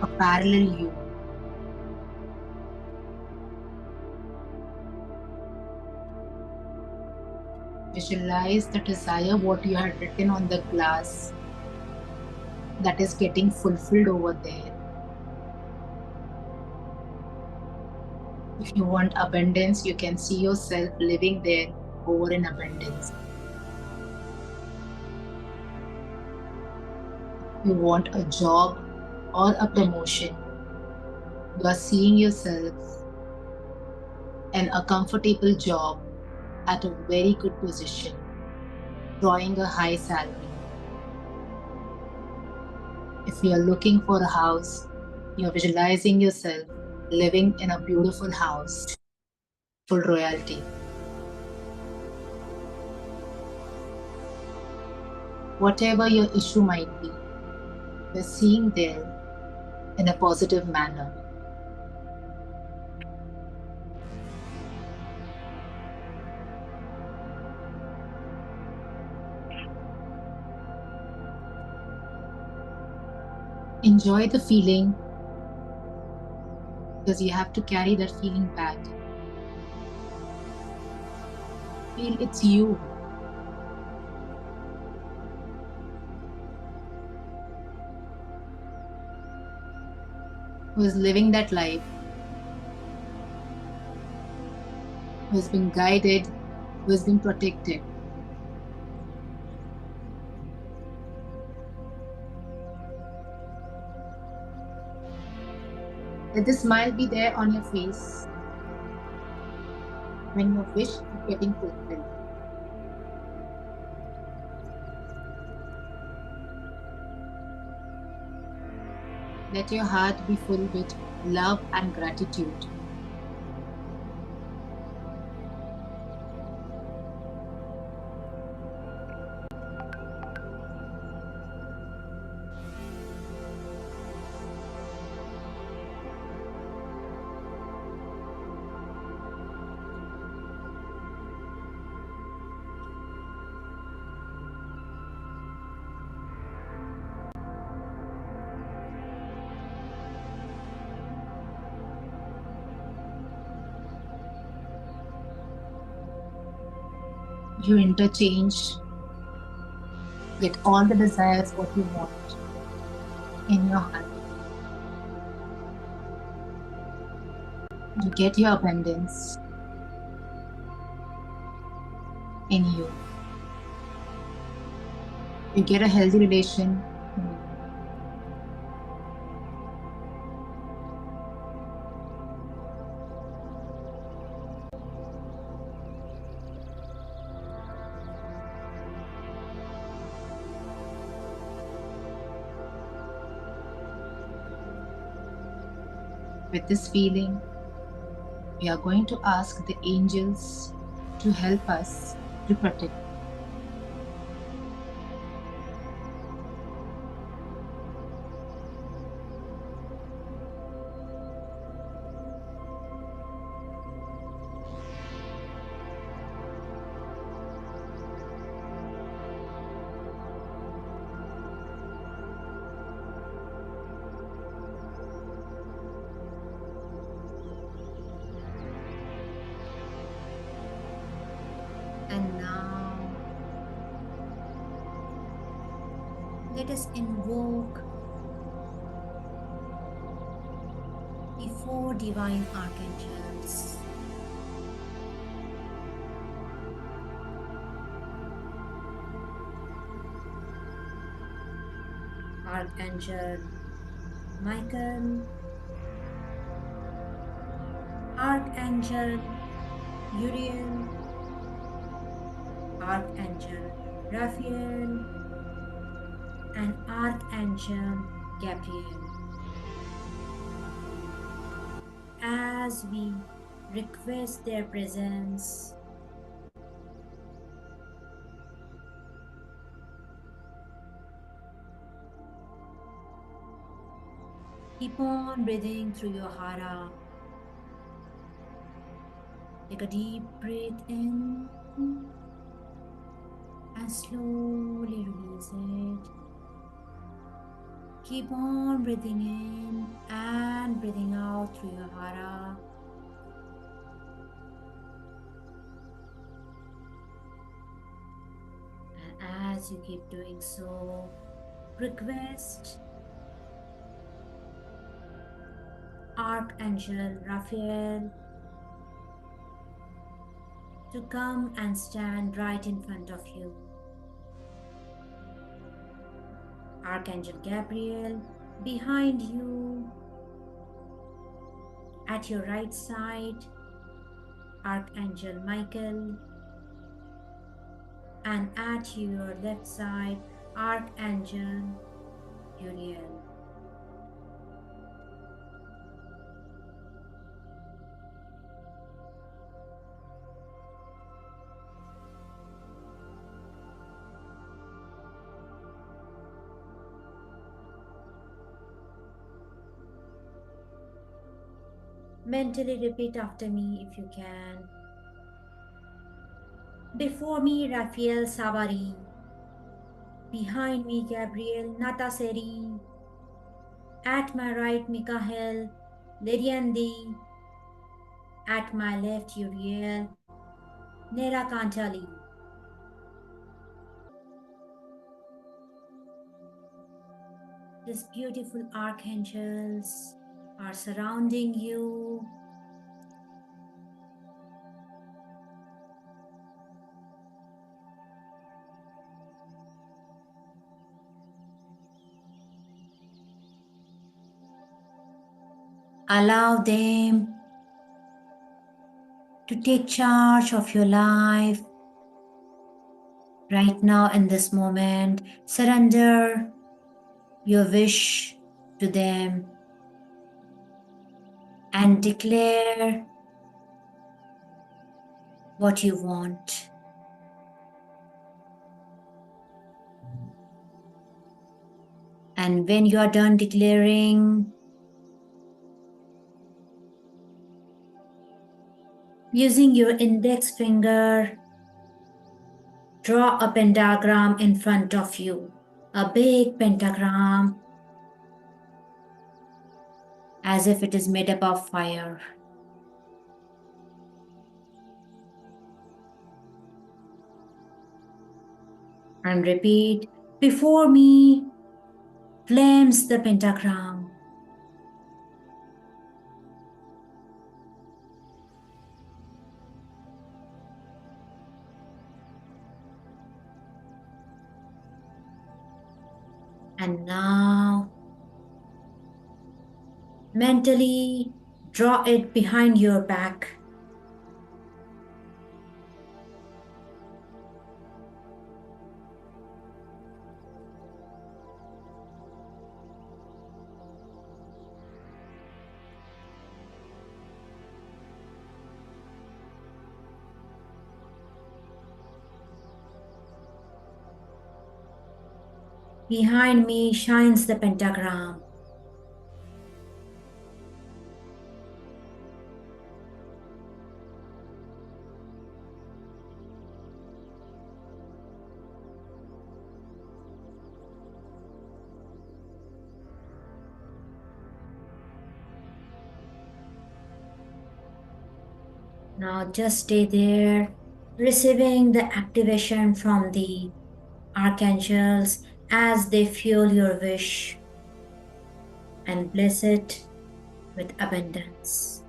a parallel you. Visualize the desire what you had written on the glass that is getting fulfilled over there. If you want abundance, you can see yourself living there over in abundance. You want a job or a promotion, you are seeing yourself in a comfortable job at a very good position, drawing a high salary. If you are looking for a house, you are visualizing yourself living in a beautiful house, full royalty. Whatever your issue might be, you're seeing there in a positive manner. Enjoy the feeling because you have to carry that feeling back. Feel it's you. Who is living that life, who has been guided, who has been protected. Let the smile be there on your face when your wish is getting fulfilled. Let your heart be full with love and gratitude. You interchange, get all the desires what you want in your heart. You get your abundance in you. You get a healthy relation in you. With this feeling, we are going to ask the angels to help us to protect. And now, let us invoke the 4 divine archangels. Archangel Michael, Archangel Uriel, Archangel Raphael, and Archangel Gabriel. As we request their presence, keep on breathing through your hara. Take a deep breath in and slowly release it. Keep on breathing in and breathing out through your hara. And as you keep doing so, request Archangel Raphael to come and stand right in front of you. Archangel Gabriel behind you, at your right side, Archangel Michael, and at your left side, Archangel Uriel. Mentally repeat after me if you can. Before me, Raphael Savari. Behind me, Gabriel Nataseri. At my right, Mikael Leriandi. At my left, Uriel Nerakantali. These beautiful archangels are surrounding you. Allow them to take charge of your life right now in this moment. Surrender your wish to them and declare what you want. And when you are done declaring, using your index finger, draw a pentagram in front of you, a big pentagram, as if it is made up of fire. And repeat, before me flames the pentagram. And now, mentally draw it behind your back. Behind me shines the pentagram. Now just stay there, receiving the activation from the archangels as they fuel your wish and bless it with abundance.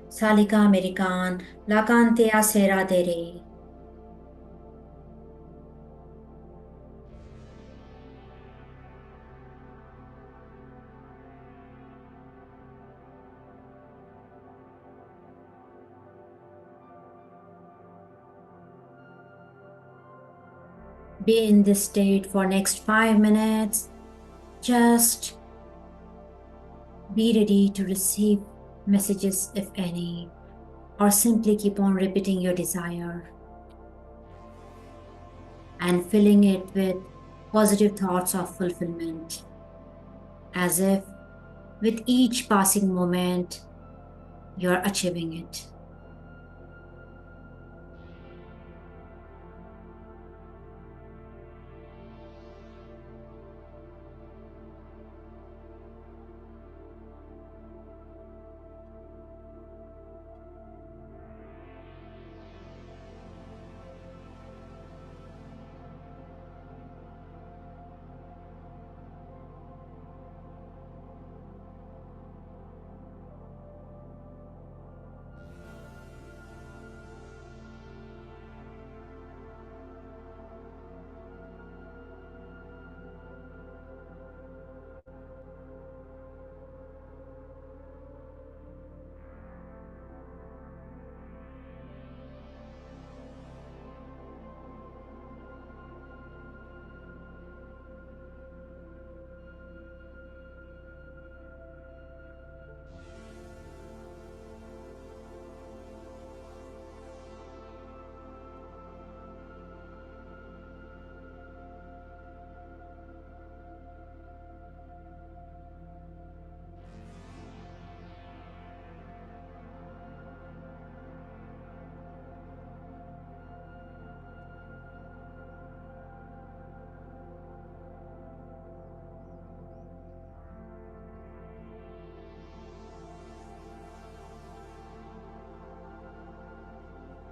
Salika American, Lakantea Sera Dere. Be in this state for next 5 minutes. Just be ready to receive messages if any, or simply keep on repeating your desire and filling it with positive thoughts of fulfillment, as if with each passing moment you're achieving it.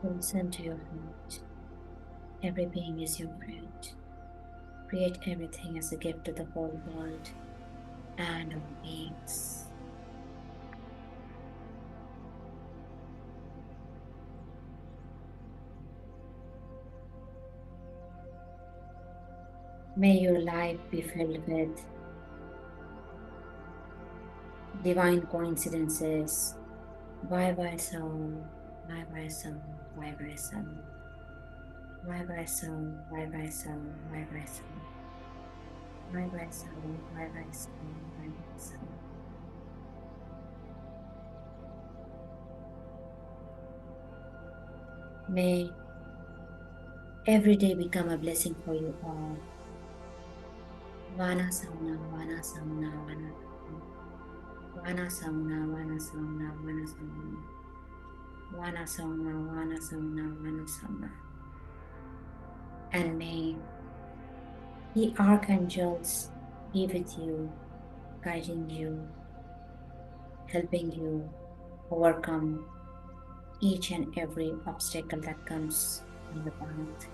Listen to your heart. Every being is your friend. Create everything as a gift to the whole world and all beings. May your life be filled with divine coincidences. Why so? Why so? Why so? Why so? Why so? Why so? Why so? Why so? Why so? May every day become a blessing for you all. Vana Sauna, Vana Sauna, Vana Vana Sauna, Vana Sauna, Vana Sauna, Vana Sauna, Vana Sauna, Vana Sauna. And may the archangels be with you, guiding you, helping you overcome each and every obstacle that comes in the path.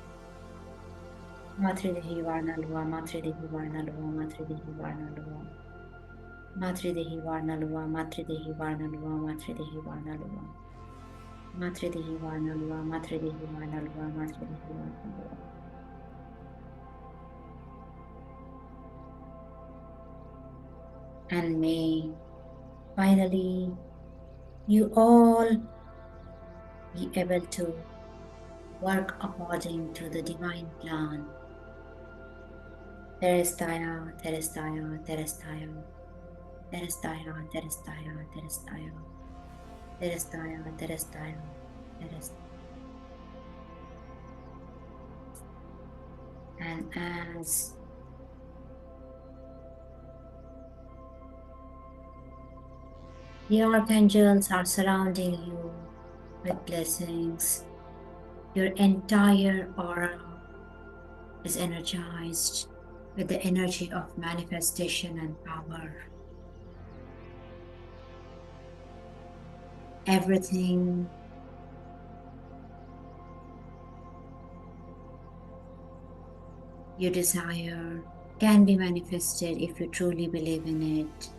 Matridehi Varnaluva, Matridehi Varnaluva, Matridehi Varnaluva. Matridehi Varnaluva, Matridehi Varnaluva, Matridehi Varnaluva. Matridehi Varnaluva, Matridehi Varnaluva, Matridehi Varnaluva. And may finally you all be able to work according to the divine plan. Terestaya, Terestaya, Terestaya, Terestaya, Terestaya, Terestaya, Terestaya, Terestaya, Terestaya. And as the archangels are surrounding you with blessings, your entire aura is energized with the energy of manifestation and power. Everything you desire can be manifested if you truly believe in it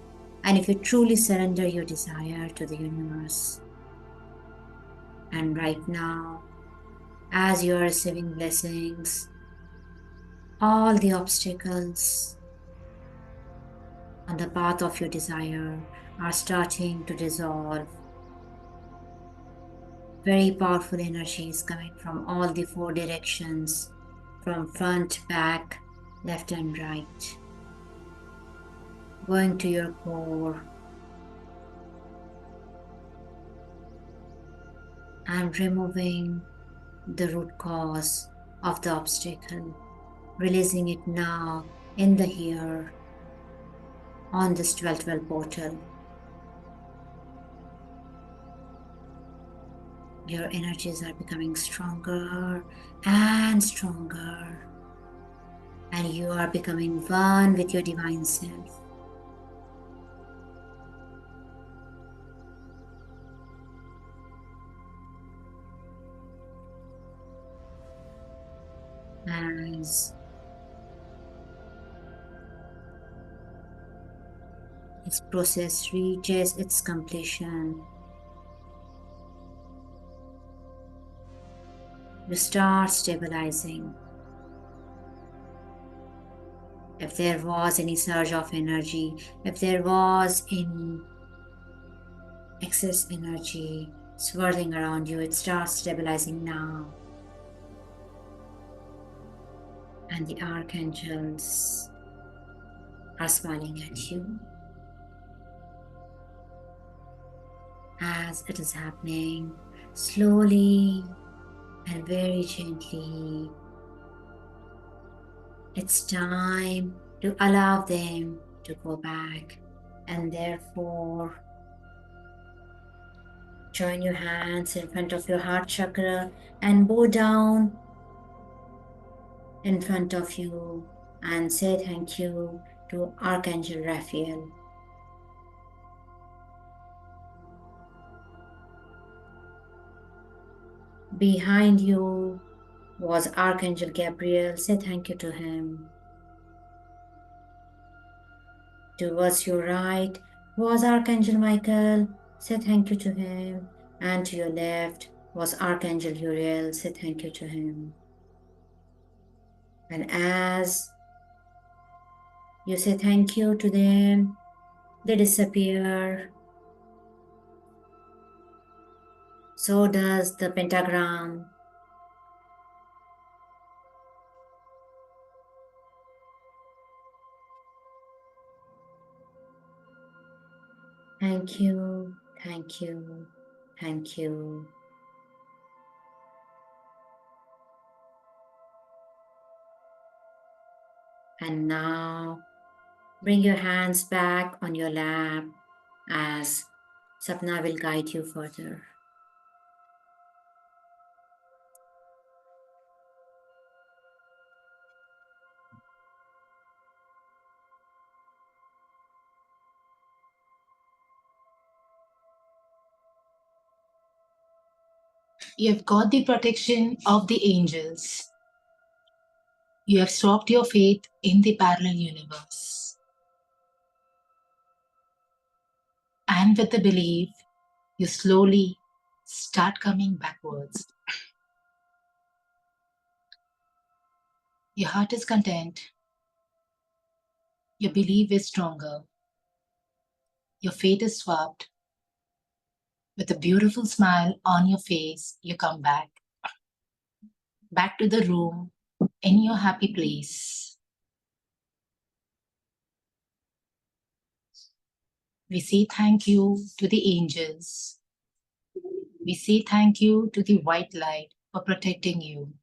and if you truly surrender your desire to the universe. And right now, as you are receiving blessings, all the obstacles on the path of your desire are starting to dissolve. Very powerful energies coming from all the four directions, from front, back, left and right, going to your core and removing the root cause of the obstacle, releasing it now in the here on this 1212 portal. Your energies are becoming stronger and stronger, and you are becoming one with your divine self. As this process reaches its completion, you start stabilizing. If there was any surge of energy, if there was any excess energy swirling around you, it starts stabilizing now. And the archangels are smiling at you as it is happening slowly and very gently. It's time to allow them to go back, and therefore join your hands in front of your heart chakra and bow down in front of you and say thank you to Archangel Raphael. Behind you was Archangel Gabriel. Say thank you to him. Towards your right was Archangel Michael. Say thank you to him. And to your left was Archangel Uriel. Say thank you to him. And as you say thank you to them, they disappear. So does the pentagram. Thank you, thank you, thank you. And now bring your hands back on your lap as Sapna will guide you further. You have got the protection of the angels. You have stopped your faith in the parallel universe. And with the belief, you slowly start coming backwards. Your heart is content. Your belief is stronger. Your faith is swapped. With a beautiful smile on your face, you come back to the room in your happy place. We say thank you to the angels. We say thank you to the white light for protecting you.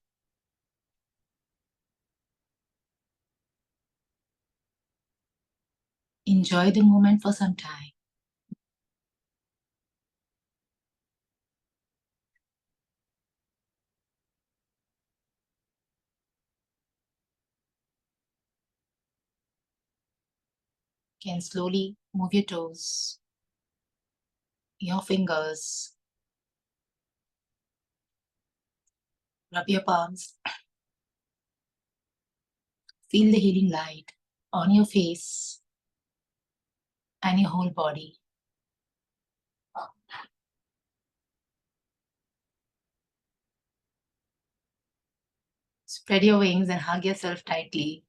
Enjoy the moment for some time. You can slowly move your toes, your fingers, rub your palms. Feel the healing light on your face and your whole body. Spread your wings and hug yourself tightly.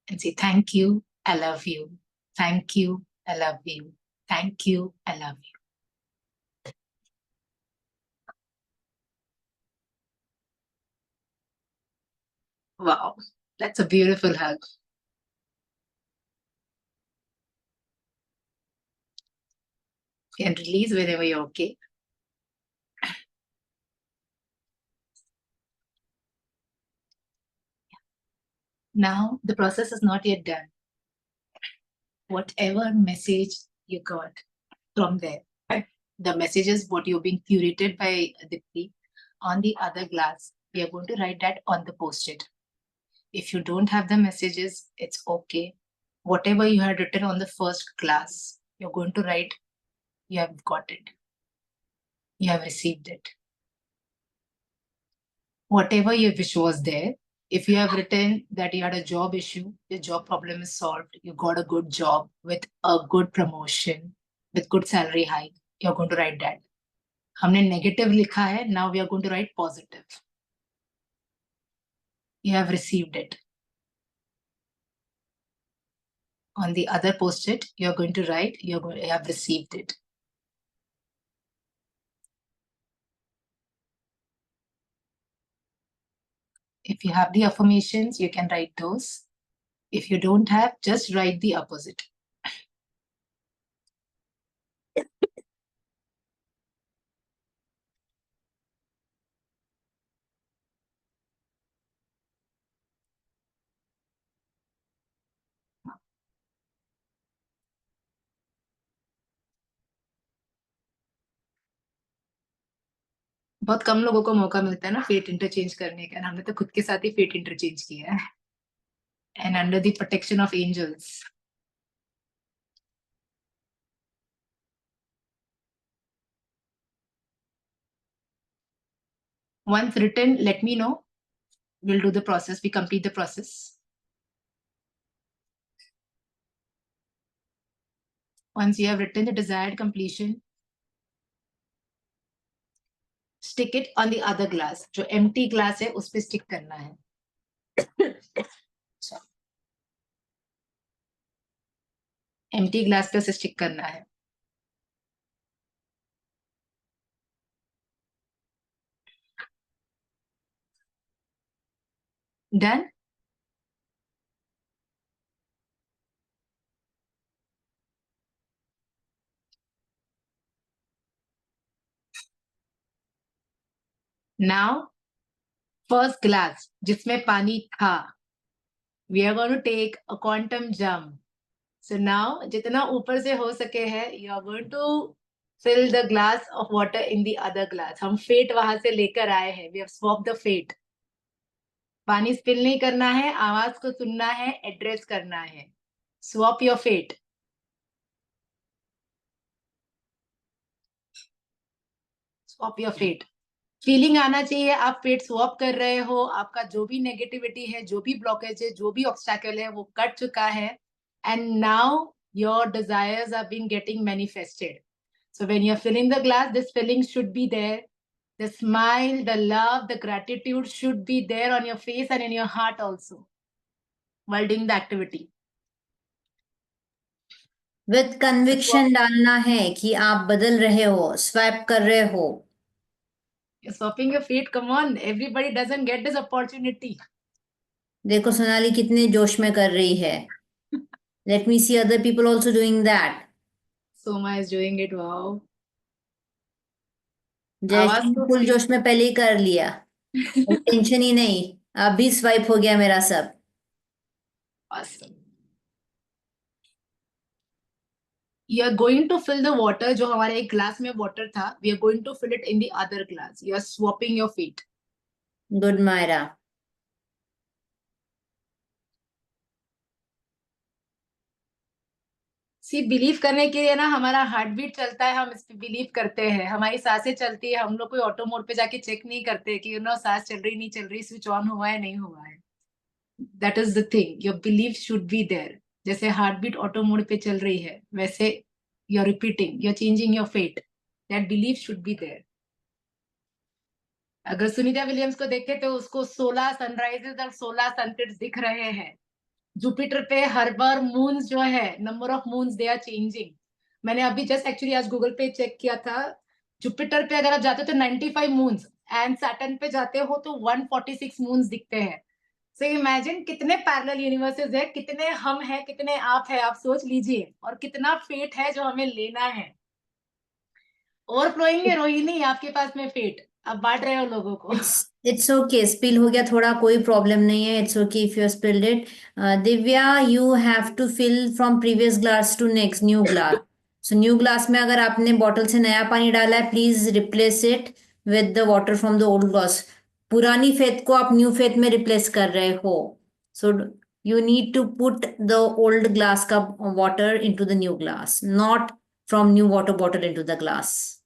And say, thank you, I love you. Thank you, I love you. Thank you, I love you. Wow, that's a beautiful hug. You can release whenever you're okay. Now, the process is not yet done. Whatever message you got from there, the messages what you're being curated by Dipti on the other glass, we are going to write that on the post-it. If you don't have the messages, it's okay. Whatever you had written on the first glass, you're going to write, you have got it. You have received it. Whatever your wish was there, if you have written that you had a job issue, your job problem is solved, you got a good job with a good promotion, with good salary hike, you're going to write that. हमने negative लिखा है, now we are going to write positive. You have received it. On the other post-it, you're going to write, you have received it. If you have the affirmations, you can write those. If you don't have, just write the opposite. बहुत कम लोगों को मौका मिलता है ना fate interchange करने का, हमने तो खुद के साथ ही फेट इंटरचेंज किया है. And under the protection of angels. Once written, let me know. We'll do the process. We complete the process. Once you have written the desired completion, stick it on the other glass. जो empty glass है उस पे stick करना है. empty glass पे उसे stick करना है. Done? Now, first glass जिसमें पानी था, we are going to take a quantum jump. So now, जितना ऊपर से हो सके है, you are going to fill the glass of water in the other glass. हम fate वहां से लेकर आए हैं. We have swapped the fate. पानी spill नहीं करना है, आवाज को सुनना है, address करना है. Swap your fate. Swap your fate. Feeling आना चाहिए आप फेट स्वैप कर रहे हो, आपका जो भी नेगेटिविटी है, जो भी ब्लॉकेज है, जो भी ऑब्स्टैकल है, वो कट चुका है. And now your desires are being getting manifested. So when you are filling the glass, this feeling should be there. The smile, the love, the gratitude should be there on your face and in your heart also while doing the activity. With conviction डालना है कि आप बदल रहे हो, swap कर रहे हो. You're swapping your fate. Come on, everybody doesn't get this opportunity. देखो सोनाली कितने जोश में कर रही है. Let me see other people also doing that. Soma is doing it. Wow. Jayshree full जोश में पहले ही कर लिया. टेंशन ही नहीं, अभी स्वाइप हो गया मेरा सब. Awesome. You are going to fill the water. जो हमारे एक ग्लास में water था, we are going to fill it in the other glass. You are swapping your fate. Good Myra. See, believe करने के लिए ना हमारा हार्ट बीट चलता है, हम इस पे बिलीव करते हैं. हमारी सांसें चलती है, हम लोग कोई ऑटो मोड पे जाके चेक नहीं करते कि सांस चल रही नहीं चल रही, स्विच ऑन हुआ है नहीं हुआ है. That is the thing. Your believe should be there. जैसे हार्ट बीट ऑटो मोड पे चल रही है, वैसे you are repeating, you are changing your fate. That believe should be there. अगर सुनीता विलियम्स को देखे तो उसको 16 सनराइजेस और 16 सनसेट्स दिख रहे हैं. जुपिटर पे हर बार मून्स जो है, number of moons they are changing. मैंने अभी जस्ट एक्चुअली आज गूगल पे चेक किया था. जुपिटर पे अगर आप जाते हो तो 95 मून्स, एंड सैटर्न पे जाते हो तो 146 मून्स दिखते हैं. सो इमेजिन कितने पैरेलल यूनिवर्सेस है, कितने हम हैं, कितने आप है, आप सोच लीजिए. और कितना फेट है जो हमें लेना है. ओवरफ्लोइंग है रोहिणी आपके पास में फेट. आप बांट रहे हो लोगों को. It's okay. स्पिल हो गया थोड़ा, कोई प्रॉब्लम नहीं है. It's okay if you spilled it. Divya, you have to fill from previous glass to next new glass. So new glass में अगर आपने बॉटल से नया पानी डाला है, please replace it with the water from the old glass. पुरानी faith को आप न्यू फेथ में रिप्लेस कर रहे हो. So you need to put the old glass का water into the new glass, not from new water bottle into the glass.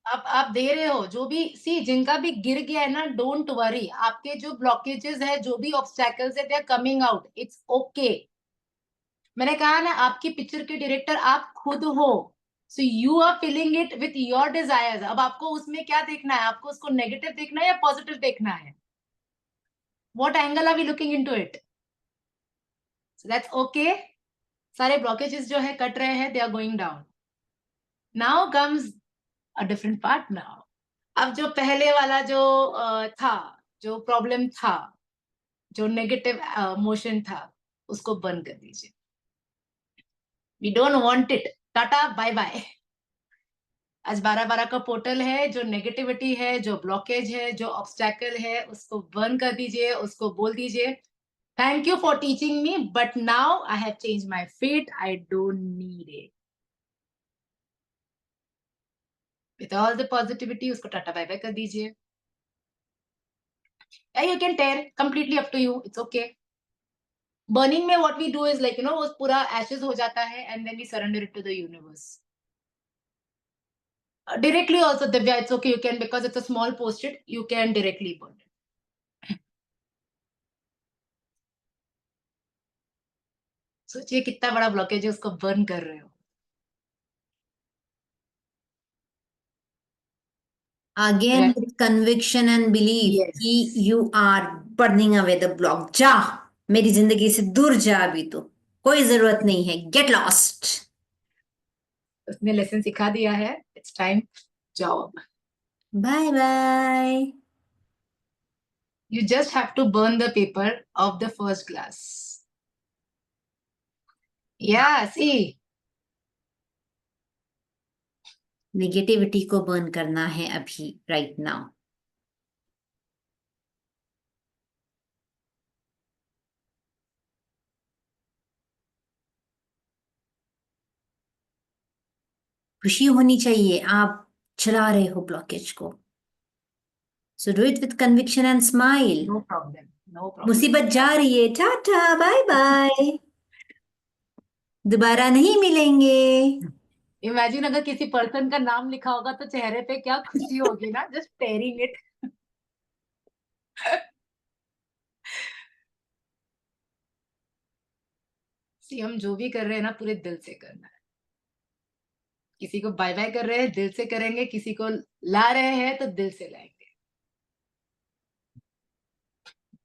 आप दे रहे हो जो भी. सी, जिनका भी गिर गया है ना, डोंट वरी. आपके जो ब्लॉकेजेस है, जो भी ऑब्स्टैकल्स है, they are coming out. It's okay. मैंने कहा ना, आपकी पिक्चर के डायरेक्टर आप खुद हो. So you are filling it with your desires. अब आपको उसमें क्या देखना है? आपको उसको नेगेटिव देखना है या पॉजिटिव देखना है? What angle are we looking into it? So that's okay. सारे ब्लॉकेजेस जो है कट रहे हैं, they are going down. Now comes a different part now. अब जो पहले वाला जो था, जो प्रॉब्लम था, जो नेगेटिव मोशन था, उसको बंद कर दीजिए. We don't want it. Ta-ta bye bye. आज 12-12 का पोर्टल है. जो नेगेटिविटी है, जो ब्लॉकेज है, जो ऑब्स्टैकल है, उसको बंद कर दीजिए. उसको बोल दीजिए, thank you for teaching me, but now I have change my fate. I don't need it. With all the positivity, उसको टाटा बाय बाय कर दीजिए. You can tear, completely up to you. It's okay. Burning में what we do is like, वो पूरा ashes हो जाता है and then we surrender it to the universe. Directly also, Divya, it's okay. You can, because it's a small post-it, you can directly burn it. सोचिए कितना बड़ा blockage है, उसको बर्न कर रहे हो. Again, Right. with conviction and belief Yes. कि you are burning away the block. जा, मेरी जिंदगी से दूर जा अभी तो. कोई जरूरत नहीं है. Get lost. उसने लेसन सिखा दिया है. It's time. जाओ अब. Bye bye. You just have to burn the paper of the first glass. Yeah, see. Negativity को बर्न करना है अभी, राइट नाउ. खुशी होनी चाहिए, आप चला रहे हो ब्लॉकेज को. So do it with conviction and smile. No problem. No problem. मुसीबत जा रही है, टाटा बाय बाय, दोबारा नहीं मिलेंगे. Imagine अगर किसी पर्सन का नाम लिखा होगा तो चेहरे पे क्या खुशी होगी ना. Just staring it. See, हम जो भी कर रहे हैं ना, पूरे दिल से करना है. किसी को बाय बाय कर रहे हैं, दिल से करेंगे. किसी को ला रहे हैं तो दिल से लाएंगे.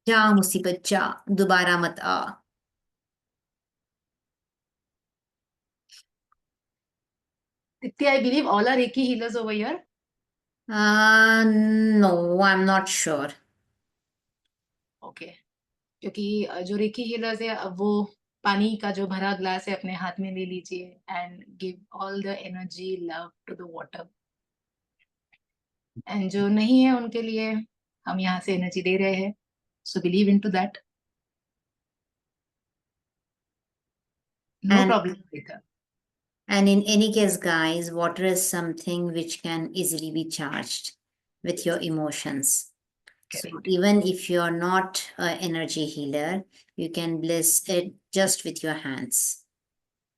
जा मुसीबत जा, दोबारा मत आ. Dipti, I believe all are Reiki healers over here. No, I'm not sure. Okay. क्योंकि जो रेकी हीलर्स है, अब वो पानी का जो भरा ग्लास है अपने हाथ में ले लीजिए and give all the energy love to the water. And जो नहीं है उनके लिए हम यहाँ से एनर्जी दे रहे हैं. सो believe into that. No And- problem. And in any case, guys, water is something which can easily be charged with your emotions. So Correct. even if you're not an energy healer, you can bless it just with your hands.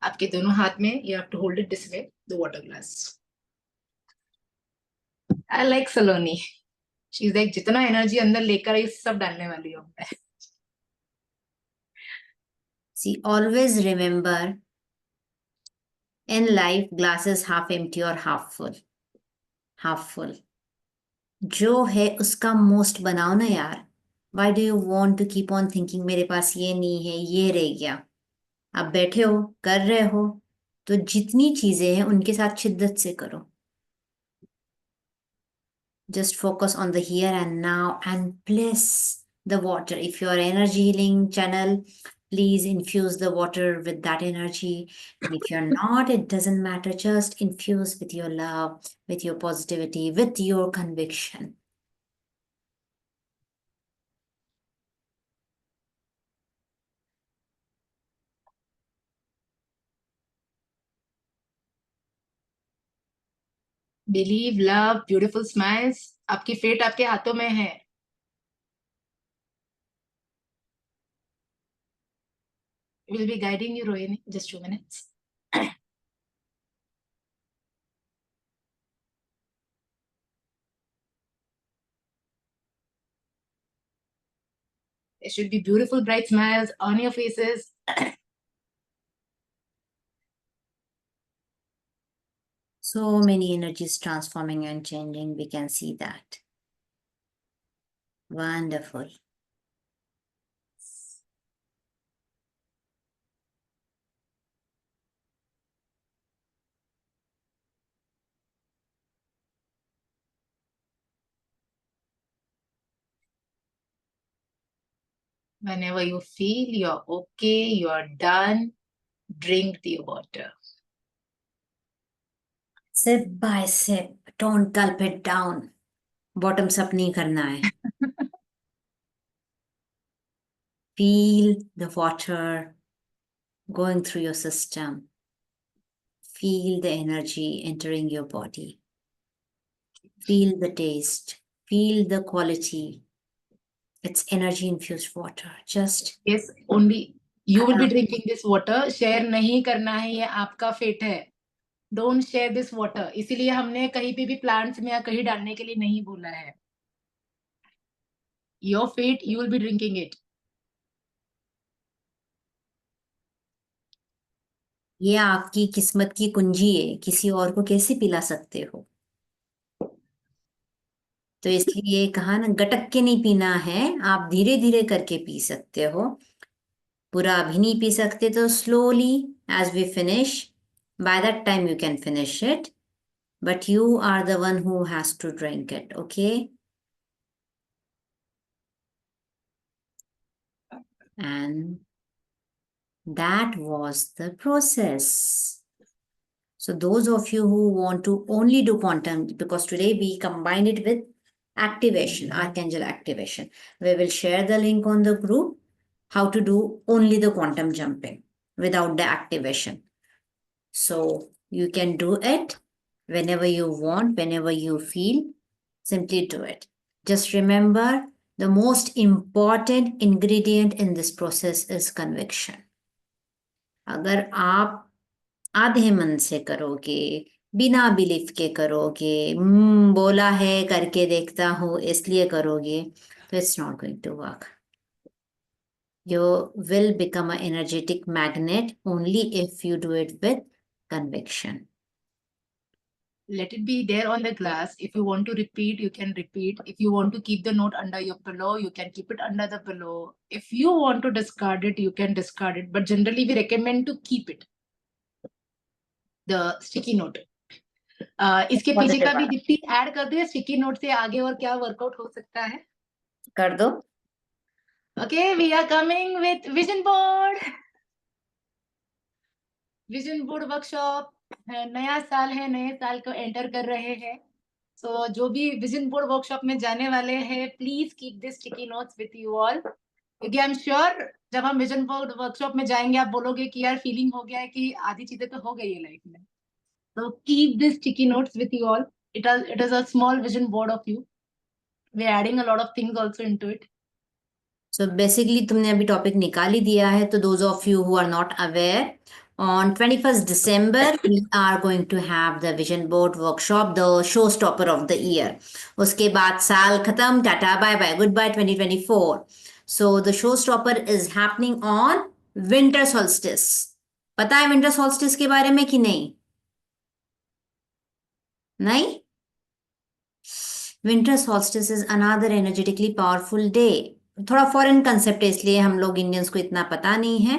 आपके दोनों हाथ में you have to hold it this way, the water glass. I like Saloni. She's like जितना energy अंदर लेकर आई सब डालने वाली हूँ. See, always remember, in life, glass is half empty or half full. Half full. जो है उसका most बनाओ ना यार. Why do you want to keep on thinking मेरे पास ये नहीं है, ये रह गया. आप बैठे हो, कर रहे हो, तो जितनी चीजें हैं उनके साथ शिद्दत से करो. Just focus on the here and now and bless the water. If you are energy healing channel, please infuse the water with that energy. And if you're not, it doesn't matter. Just infuse with your love, with your positivity, with your conviction. Believe, love, beautiful smiles. आपकी fate आपके हाथों में है. We'll be guiding you, Rohini, just 2 minutes. There should be beautiful, bright smiles on your faces. So many energies transforming and changing. We can see that. Wonderful. Whenever you feel you're okay, you're done, drink the water. Sip by sip. Don't gulp it down. Bottoms up नहीं करना है. Feel the water going through your system. Feel the energy entering your body. Feel the taste. Feel the quality. It's energy infused water. Just Yes, only you will be drinking this water. Share नहीं करना है, ये आपका fate है. Don't share this water, इसीलिए हमने कहीं पे भी प्लांट्स में या कहीं डालने के लिए नहीं बोला है. Your fate, you will be drinking it. ये आपकी किस्मत की कुंजी है, किसी और को कैसे पिला सकते हो? तो इसलिए कहा ना, गटक के नहीं पीना है, आप धीरे धीरे करके पी सकते हो. पूरा अभी नहीं पी सकते तो slowly, as we finish, by that time you can finish it, but you are the one who has to drink it. Okay? And that was the process. So those of you who want to only do quantum, because today we combined it with activation, Archangel activation, we will share the link on the group, how to do only the quantum jumping without the activation. So you can do it whenever you want, whenever you feel, simply do it. Just remember, the most important ingredient in this process is conviction. अगर आप आधे मन से करोगे, बिना belief के करोगे, बोला है करके देखता हूँ इसलिए करोगे, तो it's not going to work. You will become an energetic magnet only if you do it with conviction. Let it be there on the glass. If you want to repeat, you can repeat. If you want to keep the note under your pillow, you can keep it under the pillow. If you want to discard it, you can discard it. But generally, we recommend to keep it. The sticky note. इसके पीछे का भी Deepti add कर दे, sticky note से आगे और क्या workout हो सकता है. कर दो. Okay, we are coming with vision board. Vision board workshop, नया साल है, नए साल को एंटर कर रहे हैं. सो जो भी विजन बोर्ड वर्कशॉप में जाने वाले हैं, please keep this sticky notes with you all, क्योंकि आई एम श्योर जब हम विजन बोर्ड वर्कशॉप में जाएंगे आप बोलोगे कि यार फीलिंग हो गया है कि आधी चीजें तो हो गई है लाइफ में. So keep this sticky notes with you all. It is a small vision board of you. We are adding a lot of things also into it. So basically तुमने अभी टॉपिक निकाल ही दिया है. तो those of you who are not aware, on 21st December we are going to have the vision board workshop, the showstopper of the year. उसके बाद साल खत्म, ta-ta bye bye, goodbye 2024. So the showstopper is happening on winter solstice. पता है winter solstice के बारे में कि नहीं? नहीं? Winter solstice is another energetically powerful day. थोड़ा फॉरेन कंसेप्ट है इसलिए हम लोग इंडियंस को इतना पता नहीं है,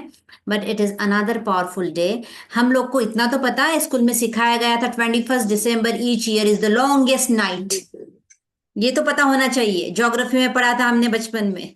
but it is another powerful day. हम लोग को इतना तो पता है, स्कूल में सिखाया गया था 21st December each year is the longest night. ये तो पता होना चाहिए, ज्योग्राफी में पढ़ा था हमने बचपन में.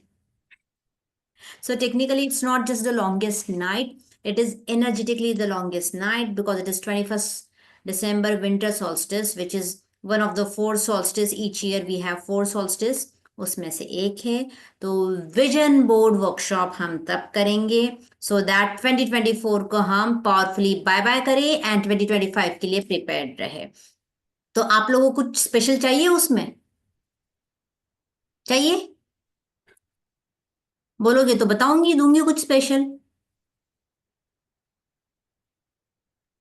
So technically it's not just the longest night, it is energetically the longest night because it is 21st December winter solstice, which is one of the 4 solstices. Each year we have 4 solstices, उसमें से एक है. तो vision board workshop हम तब करेंगे so that 2024 को हम पावरफुली बाय बाय करें एंड 2025 के लिए प्रिपेयर्ड रहे. तो आप लोगों को कुछ स्पेशल चाहिए उसमें? चाहिए? बोलोगे तो बताऊंगी, दूंगी कुछ स्पेशल.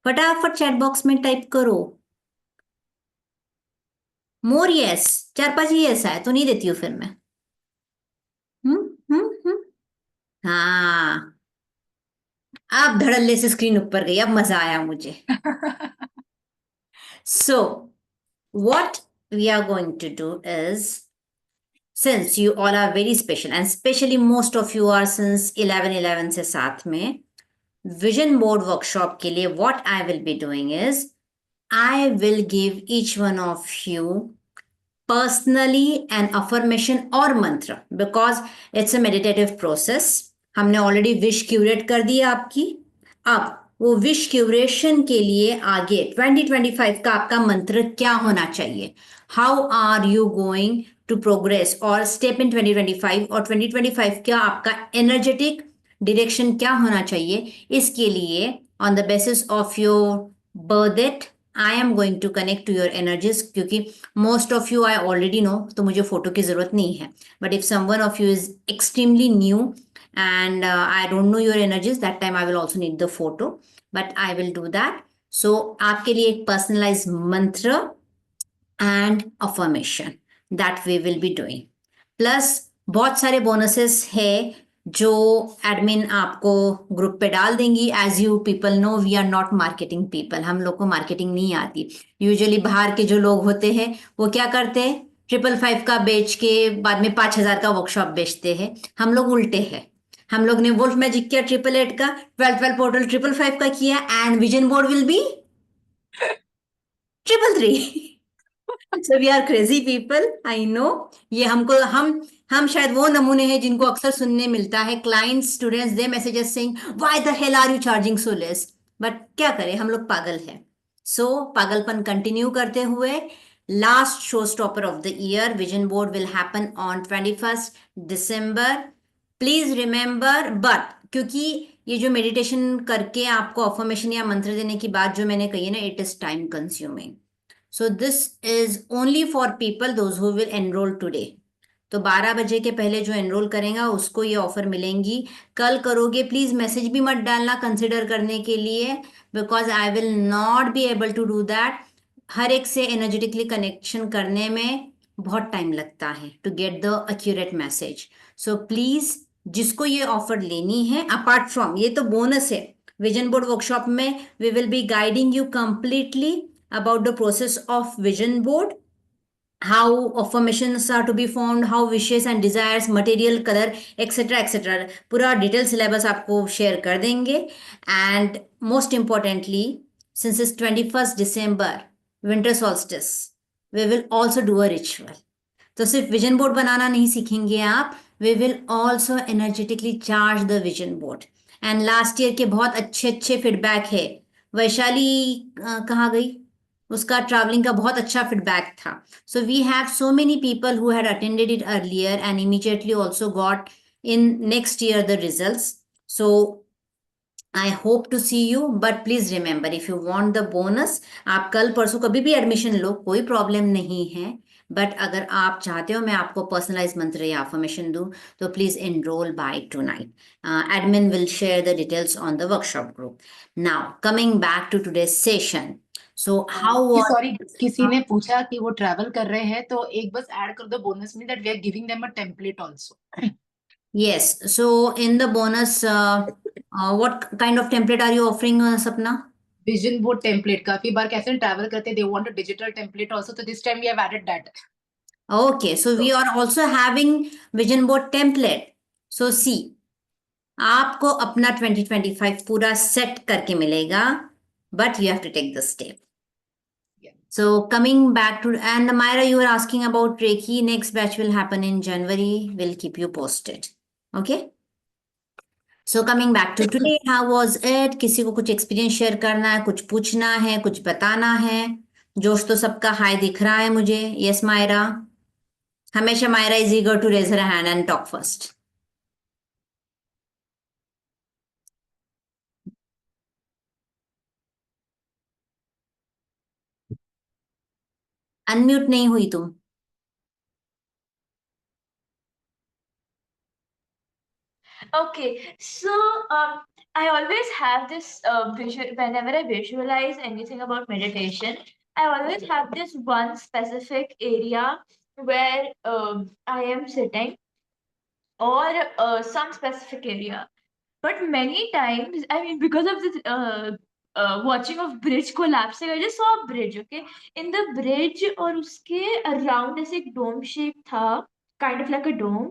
फटाफट चैट बॉक्स में टाइप करो मोर यस. 4-5 ही ऐसा है तो नहीं देती हूँ फिर मैं. हाँ, अब धड़ल्ले से स्क्रीन ऊपर गई, अब मजा आया मुझे. So what we are going to do is, since you all are very special and especially most of you are since 11/11 से साथ में, vision board workshop के लिए what I will be doing is I will give each one of you personally an affirmation or mantra because it's a meditative process. हमने already wish curate कर दी आपकी. अब वो विश क्यूरेशन के लिए आगे 2025 का आपका मंत्र क्या होना चाहिए, how are you going to progress और स्टेप इन 2025 और 2025 का आपका एनर्जेटिक डायरेक्शन क्या होना चाहिए, इसके लिए on the basis of your birth date I am going to connect to your energies. क्योंकि most of you I already know, तो मुझे फोटो की जरूरत नहीं है, but if someone of you is extremely new and I don't know your energies, that time I will also need the photo, but I will do that. सो आपके लिए एक पर्सनलाइज मंत्र and affirmation that we will be doing, plus बहुत सारे bonuses है जो admin आपको ग्रुप पे डाल देंगी. As you people know, we are not marketing people, हम लोग को मार्केटिंग नहीं आती. यूजुअली बाहर के जो लोग होते हैं वो क्या करते हैं, 555 का बेच के बाद में 5,000 का वर्कशॉप बेचते हैं. हम लोग उल्टे हैं. हम लोग ने वुल्फ मैजिक किया 888 का, 12 पोर्टल 555 का किया, and vision board will be 333. So we are crazy people, I know. ये हमको हम शायद वो नमूने हैं जिनको अक्सर सुनने मिलता है. Clients, students, they messages saying why the hell are you charging so less. But क्या करें, हम लोग पागल हैं. सो पागलपन कंटिन्यू करते हुए, last show stopper of the year vision board will happen on 21st December. Please remember. But क्योंकि ये जो मेडिटेशन करके आपको अफर्मेशन या मंत्र देने की बात जो मैंने कही है ना, it is time consuming. So this is only for people those who will enroll today. तो 12 बजे के पहले जो एनरोल करेगा उसको ये ऑफर मिलेंगी. कल करोगे प्लीज मैसेज भी मत डालना कंसिडर करने के लिए, because I will not be able to do that. हर एक से एनर्जेटिकली कनेक्शन करने में बहुत टाइम लगता है to get the accurate message. So please जिसको ये ऑफर लेनी है, अपार्ट फ्रॉम ये तो बोनस है, विजन बोर्ड वर्कशॉप में we will be guiding you completely about the process of vision board, how affirmations are to be formed, how wishes and desires, material, color, etc etc. पूरा detail syllabus आपको share कर देंगे. And most importantly, since is 21st December, winter solstice, we will also do a ritual. तो सिर्फ vision board बनाना नहीं सीखेंगे आप, we will also energetically charge the vision board. And last year के बहुत अच्छे अच्छे फीडबैक है. वैशाली कहाँ गई, उसका ट्रैवलिंग का बहुत अच्छा फीडबैक था. So we have so many people who had attended it earlier and immediately also got in next year the results. So I hope to see you, but please remember, if you want the bonus, आप कल परसों कभी भी admission लो, कोई problem नहीं है. But अगर आप चाहते हो मैं आपको पर्सनलाइज मंत्र या अफर्मेशन दूं, तो please enroll by tonight. Admin will share the details on the workshop group. Now coming back to today's session. So how sorry, किसी ने पूछा कि वो ट्रैवल कर रहे हैं, तो एक बस ऐड कर दो बोनस में that we are giving them a template also. Yes, so in the bonus, what kind of template are you offering, Sapna? Vision board template. काफी बार कैसे ट्रैवल करते, they want a digital template also, तो this time we have added that. Okay, so we are also having vision board template. So see, आपको अपना 2025 पूरा set करके मिलेगा, but you have to take the step. Yeah. So coming back to, and Myra, you were asking about Reiki. Next batch will happen in January. We'll keep you posted. Okay? So coming back to today, how was it? किसी को कुछ experience share करना है, कुछ पूछना है, कुछ बताना है? जोश तो सबका हाई दिख रहा है मुझे. यस मायरा, हमेशा Myra is eager to raise her hand and talk first. Unmute नहीं हुई तुम. Okay, so I always have this visual whenever I visualize anything about meditation. I always have this one specific area where I am sitting, or some specific area. But many times, I mean, because of this watching of bridge collapsing, I just saw a bridge. Okay, in the bridge, और उसके around ऐसे एक dome shape था, kind of like a dome.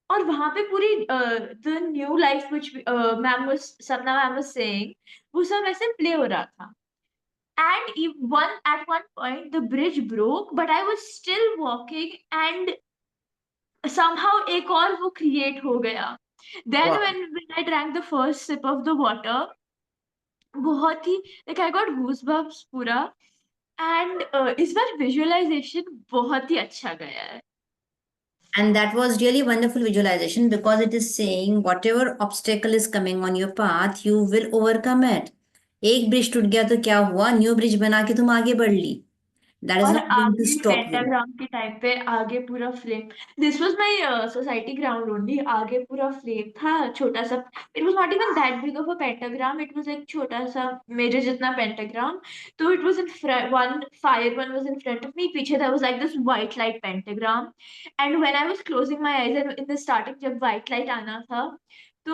और वहां पे पूरी the new life which ma'am was Sapna ma'am was saying, वो सब ऐसे प्ले हो रहा था. And one at one point the bridge broke, but I was still walking, and somehow एक और वो क्रिएट हो गया. Then Wow. When I drank the first sip of the water, बहुत ही लाइक आई गॉट गूज़बम्प्स पूरा. And इस बार विजुअलाइजेशन बहुत ही अच्छा गया है. And that was really wonderful visualization, because it is saying whatever obstacle is coming on your path, you will overcome it. एक ब्रिज टूट गया तो क्या हुआ, न्यू ब्रिज बना के तुम आगे बढ़ ली. That is और not going to आगे stop you. पेंटाग्राम के टाइम पे आगे पूरा flame, this was my society ground only, आगे पूरा फ्लेम था छोटा सा, it was not even that big of a pentagram, it was एक छोटा सा मेरे जितना पेंटाग्राम, तो it was in front, one fire one was in front of me, पीछे that was like this white light pentagram, and when I was closing my eyes and in the starting जब white light आना था, तो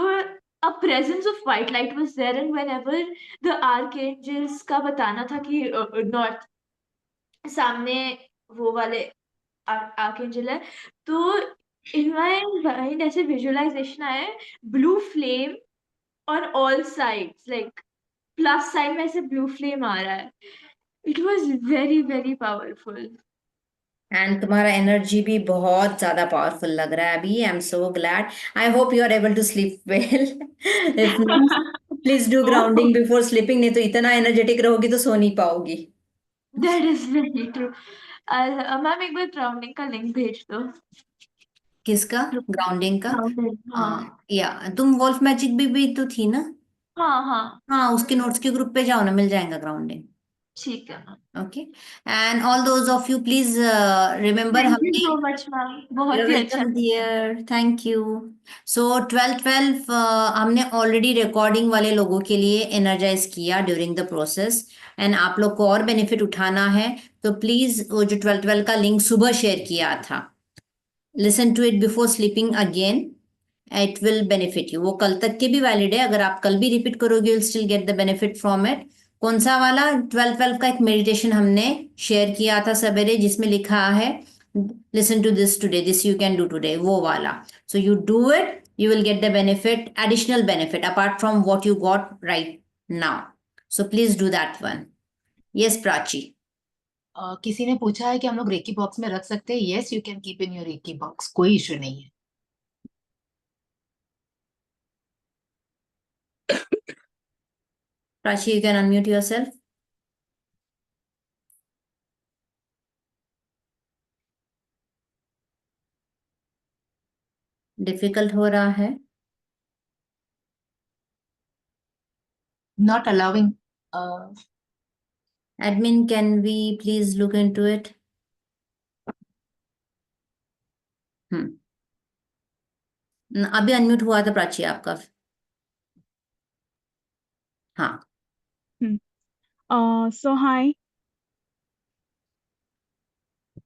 a presence of white light was there, and whenever the archangels का बताना था कि north सामने वो वाले आर्कएंजल है, तो इन माय माइंड ऐसे विजुअलाइजेशन आया, blue flame on all sides, like plus side में ऐसे ब्लू फ्लेम आ रहा है, it was very very powerful. And तुम्हारा एनर्जी भी बहुत ज्यादा पावरफुल लग रहा है अभी। I am so glad. I hope you are able to sleep well. If not, please do grounding before sleeping, नहीं तो इतना एनर्जेटिक रहोगी तो सो नहीं पाओगी। That is very true. Ma'am एक बार ग्राउंडिंग का लिंक भेज दो। किसका? ग्राउंडिंग का? ग्राउंडिंग, हाँ या तुम वॉल्फ मैजिक भी तो थी ना? हाँ हाँ हाँ, उसके नोट्स के ग्रुप पे जाओ ना, मिल जाएगा ग्राउंडिंग। ठीक है ma'am. Okay, and all those of you please remember, thank you हमने सो मच मैम, बहुत You're ही अच्छा। welcome, dear. Thank you. So 12 हमने ऑलरेडी रिकॉर्डिंग वाले लोगों के लिए एनर्जाइज किया ड्यूरिंग द प्रोसेस, एंड आप लोग को और बेनिफिट उठाना है तो प्लीज वो जो 12 का लिंक सुबह शेयर किया था, listen to it before sleeping again, it will benefit you. वो कल तक के भी वैलिड है, अगर आप कल भी रिपीट करोगे you will still get the benefit from it. कौन सा वाला? 12 का एक मेडिटेशन हमने शेयर किया था सवेरे, जिसमें लिखा है listen to this today, this you can do today, वो वाला। So you do it, you will get the benefit, additional benefit apart from what you got right now. So please do that one. Yes, Prachi. किसी ने पूछा है कि हम लोग recce box में रख सकते हैं। Yes, you can keep in your reiki box, कोई इशू नहीं है। Prachi, you can unmute yourself. Difficult हो रहा है। Not allowing. Admin, can we please look into it? अभी अनम्यूट हुआ था प्राची आपका। हाँ, So hi.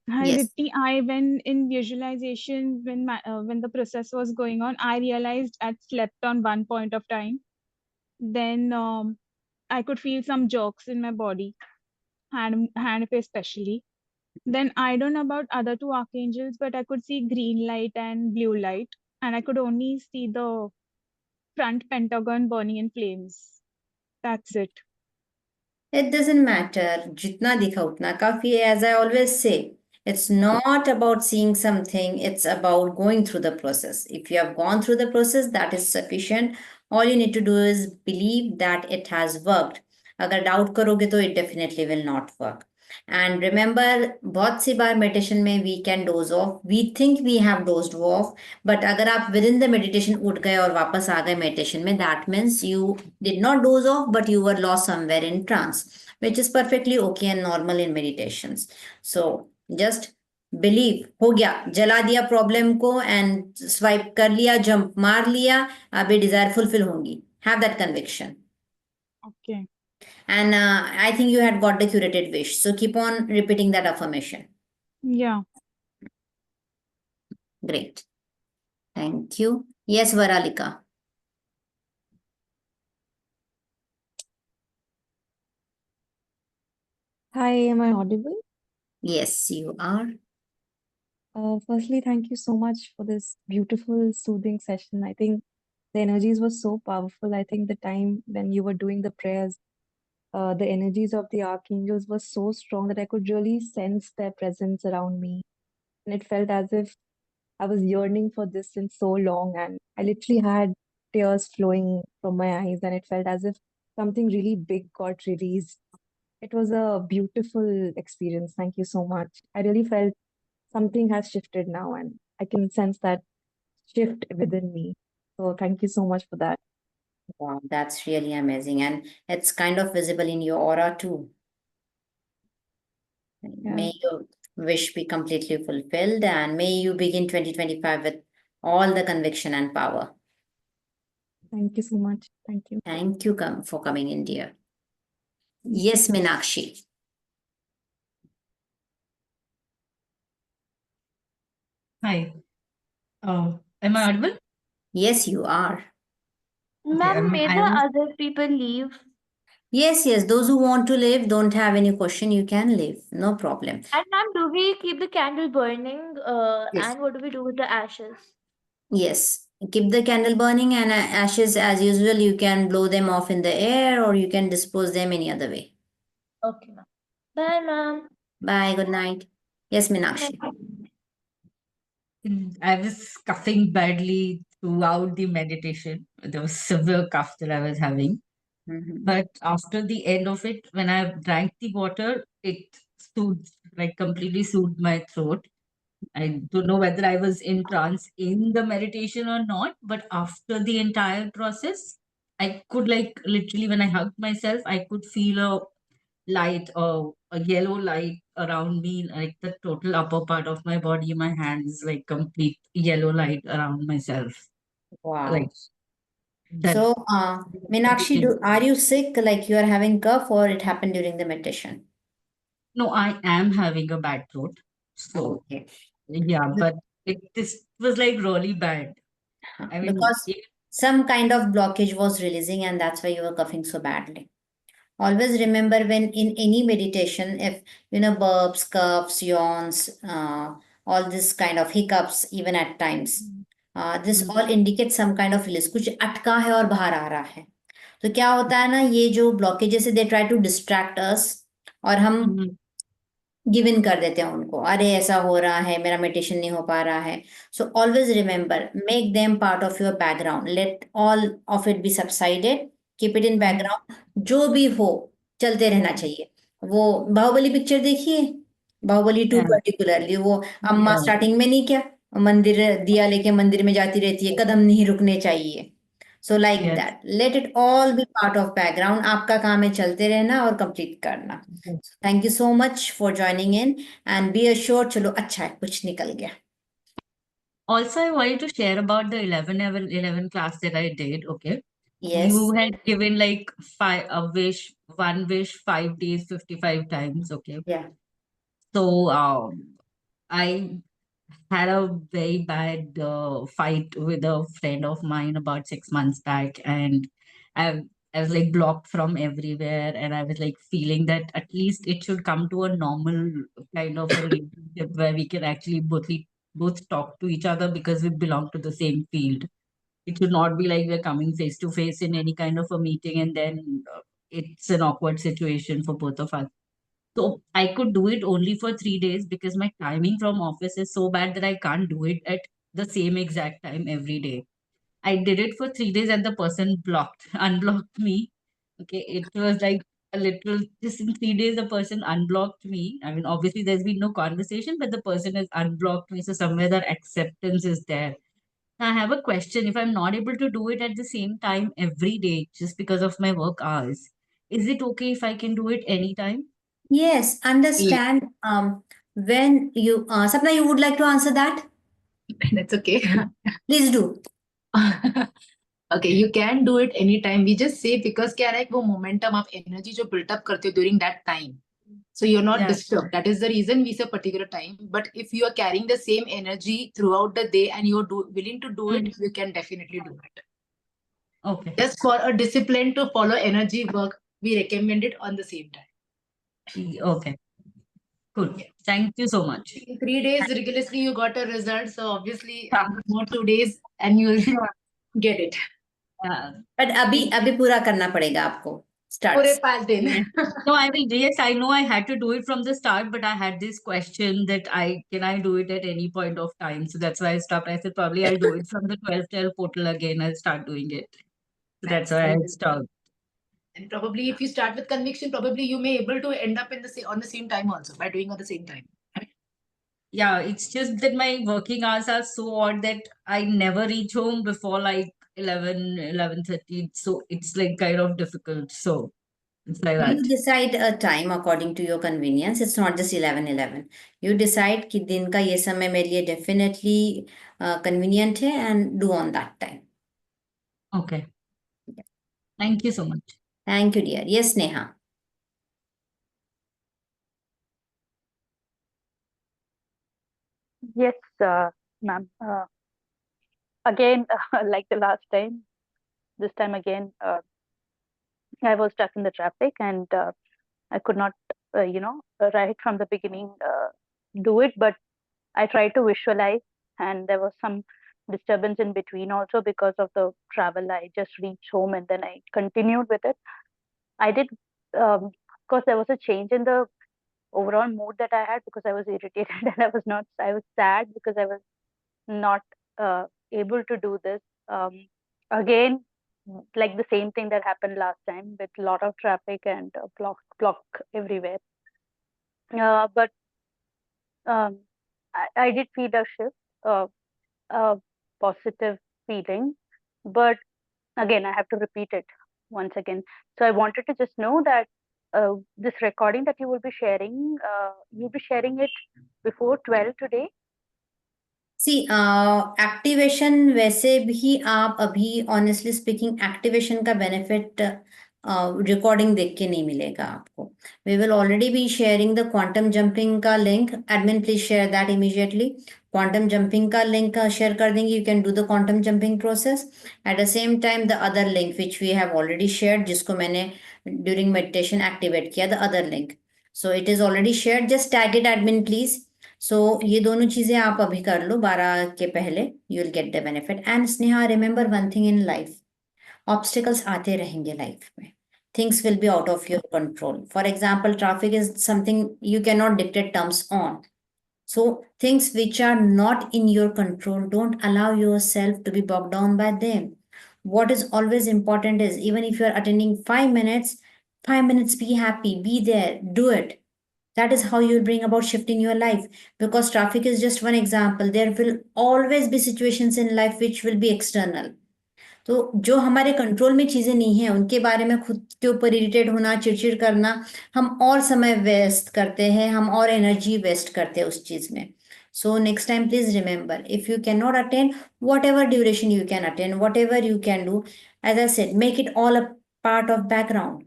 Hi, yes. Dipti. I when in visualization, when the process was going on, I realized I'd slept on one point of time. Then I could feel some jerks in my body, hand especially. Then I don't know about other two archangels, but I could see green light and blue light, and I could only see the front pentagon burning in flames. That's it. It doesn't matter. जितना दिखा उतना काफी है. As I always say, it's not about seeing something, it's about going through the process. If you have gone through the process, that is sufficient. All you need to do is believe that it has worked. अगर doubt करोगे तो it definitely will not work. And remember, बहुत सी बार meditation में we can doze off. We think we have dozed off, but अगर आप within the meditation उठ गए और वापस आ गए मेडिटेशन में, that means you did not doze off, but you were lost somewhere in trance, which is perfectly okay and normal in meditations. So just believe, हो गया, जला दिया प्रॉब्लम को एंड स्वाइप कर लिया, जंप मार लिया, अभी डिजायर फुलफिल होंगी. Have that conviction. Okay. And I think you had got the curated wish. So keep on repeating that affirmation. Yeah. Great. Thank you. Yes, Varalika. Hi, am I audible? Yes, you are. Firstly, thank you so much for this beautiful, soothing session. I think the energies were so powerful. I think the time when you were doing the prayers, the energies of the archangels were so strong that I could really sense their presence around me. And it felt as if I was yearning for this since so long. And I literally had tears flowing from my eyes, and it felt as if something really big got released. It was a beautiful experience. Thank you so much. I really felt something has shifted now, and I can sense that shift within me. So thank you so much for that. Wow, that's really amazing. And it's kind of visible in your aura too. May your wish be completely fulfilled, and may you begin 2025 with all the conviction and power. Thank you so much. Thank you. Thank you for coming in, dear. Yes, Meenakshi. Hi. Am I audible? Yes, you are. Ma'am, may I the was- other people leave? Yes, those who want to live, don't have any question, you can live. No problem. And ma'am, do we keep the candle burning? Yes. And what do we do with the ashes? Yes, keep the candle burning, and ashes as usual, you can blow them off in the air or you can dispose them any other way. Okay, ma'am. Bye, ma'am. Bye, good night. Yes, Meenakshi. I was coughing badly throughout the meditation. There was severe cough that I was having. Mhm. But after the end of it, when I drank the water, it soothed, like completely soothed my throat. I don't know whether I was in trance in the meditation or not, but after the entire process, I could like literally when I hugged myself, I could feel a light or a yellow light around me, like the total upper part of my body, my hands, like complete yellow light around myself. Wow. Like that. So, Meenakshi, are you sick? Like you are having cough, or it happened during the meditation? No, I am having a bad throat. So Okay. yeah, but this was like really bad. I mean, Because some kind of blockage was releasing, and that's why you were coughing so badly. Always remember, when in any meditation, if burps, coughs, yawns, all this kind of hiccups, even at times, this all indicates some kind of release. कुछ अटका है और बाहर आ रहा है. तो क्या होता है ना, ये जो ब्लॉकेजेस है, दे ट्राई टू डिस्ट्रैक्ट अस, और हम गिव इन कर देते हैं उनको. अरे ऐसा हो रहा है, मेरा मेडिटेशन नहीं हो पा रहा है. So always remember, make them part of your background, let all of it be subsided, keep it in background. जो भी हो चलते रहना चाहिए. वो बाहुबली पिक्चर देखिए, बाहुबली 2 पर्टिकुलरली, वो अम्मा स्टार्टिंग में नहीं क्या मंदिर दिया लेके मंदिर में जाती रहती है, कदम नहीं रुकने चाहिए. So like that, let it all B part of background. आपका काम है चलते रहना और कंप्लीट करना. Thank you so much for joining in, and B assured. चलो अच्छा है, कुछ निकल गया. Also, I wanted to share about the 11 class that I did. Okay. Yes. You had given like one wish, 5 days, 55 times. Okay. Yeah. So I had a very bad fight with a friend of mine about 6 months back, and I was like blocked from everywhere, and I was like feeling that at least it should come to a normal kind of a relationship where we can actually both talk to each other because we belong to the same field. It should not be like we're coming face to face in any kind of a meeting and then it's an awkward situation for both of us. So I could do it only for 3 days because my timing from office is so bad that I can't do it at the same exact time every day. I did it for 3 days and the person unblocked me. Okay, it was like a little, just in 3 days, the person unblocked me. I mean, obviously, there's been no conversation, but the person has unblocked me. So, somewhere that acceptance is there. Now, I have a question. If I'm not able to do it at the same time every day just because of my work hours, is it okay if I can do it anytime? Yes, understand. When you, Sapna, you would like to answer that? That's okay. Please do. Okay, you can do it anytime. We just say because क्या है वो momentum of energy जो built up करते हो during that time. So you're not disturbed. That is the reason we say particular time. But if you are carrying the same energy throughout the day and you're willing to do it, you can definitely do it. Okay. Just for a discipline to follow energy work, we recommend it on the same time. Okay. Cool. Thank you so much. In 3 days, rigorously, you got a result. So obviously, more 2 days and you'll get it. But अभी पूरा करना पड़ेगा आपको. पूरे 5 दिन. No, I mean, yes, I know I had to do it from the start, but I had this question that can I do it at any point of time? So that's why I stopped. I said probably I'll do it from the 12 portal again. I'll start doing it. So that's why I stopped. And probably if you start with conviction, probably you may able to end up on the same time also by doing at the same time. Yeah, it's just that my working hours are so odd that I never reach home before like 11:30. So it's like kind of difficult. So It's like You that. decide a time according to your convenience. It's not just 11:11. You decide कि दिन का ये समय मेरे लिए definitely convenient है and do on that time. Okay. Thank you so much. Thank you, dear. Yes, Neha. Yes, ma'am. Again, like the last time, this time again, I was stuck in the traffic and I could not, right from the beginning, do it. But I tried to visualize, and there was some disturbance in between also because of the travel. I just reached home and then I continued with it. I did, of course, there was a change in the overall mood that I had because I was irritated and I was sad because I was not able to do this. Again, like the same thing that happened last time with a lot of traffic and block everywhere. But I did feel a shift, a positive feeling. But again, I have to repeat it once again. So I wanted to just know that this recording that you will be sharing, you'll be sharing it before 12 today. See activation वैसे भी आप अभी honestly speaking activation का benefit recording देख के नहीं मिलेगा आपको. We will already be sharing the quantum jumping का link. Admin please share that immediately. Quantum jumping का लिंक शेयर कर देंगे. You can do the quantum jumping process at the same time the other link which we have already shared, जिसको मैंने during meditation activate किया, the other link. So it is already shared. Just tag it admin please. सो ये दोनों चीजें आप अभी कर लो 12 के पहले. You will get the benefit. And Sneha, remember one thing in life, obstacles आते रहेंगे लाइफ में. Things will be out of your control. For example, traffic is something you can not dictate terms on. So things which are not in your control, don't allow yourself to be bogged down by them. What is always important is, even if you are attending 5 minutes, be happy, be there, do it. That is how you'll bring about shift in your life, because traffic is just one example. There will always be situations in life which will be external. तो जो हमारे control में चीजें नहीं है उनके बारे में खुद के ऊपर इरिटेट होना, चिड़चिड़ करना, हम और समय वेस्ट करते हैं, हम और एनर्जी वेस्ट करते हैं उस चीज में. So next time please remember, if you can not attend, whatever duration you can attend, whatever you can do, as I said, make it all a part of background.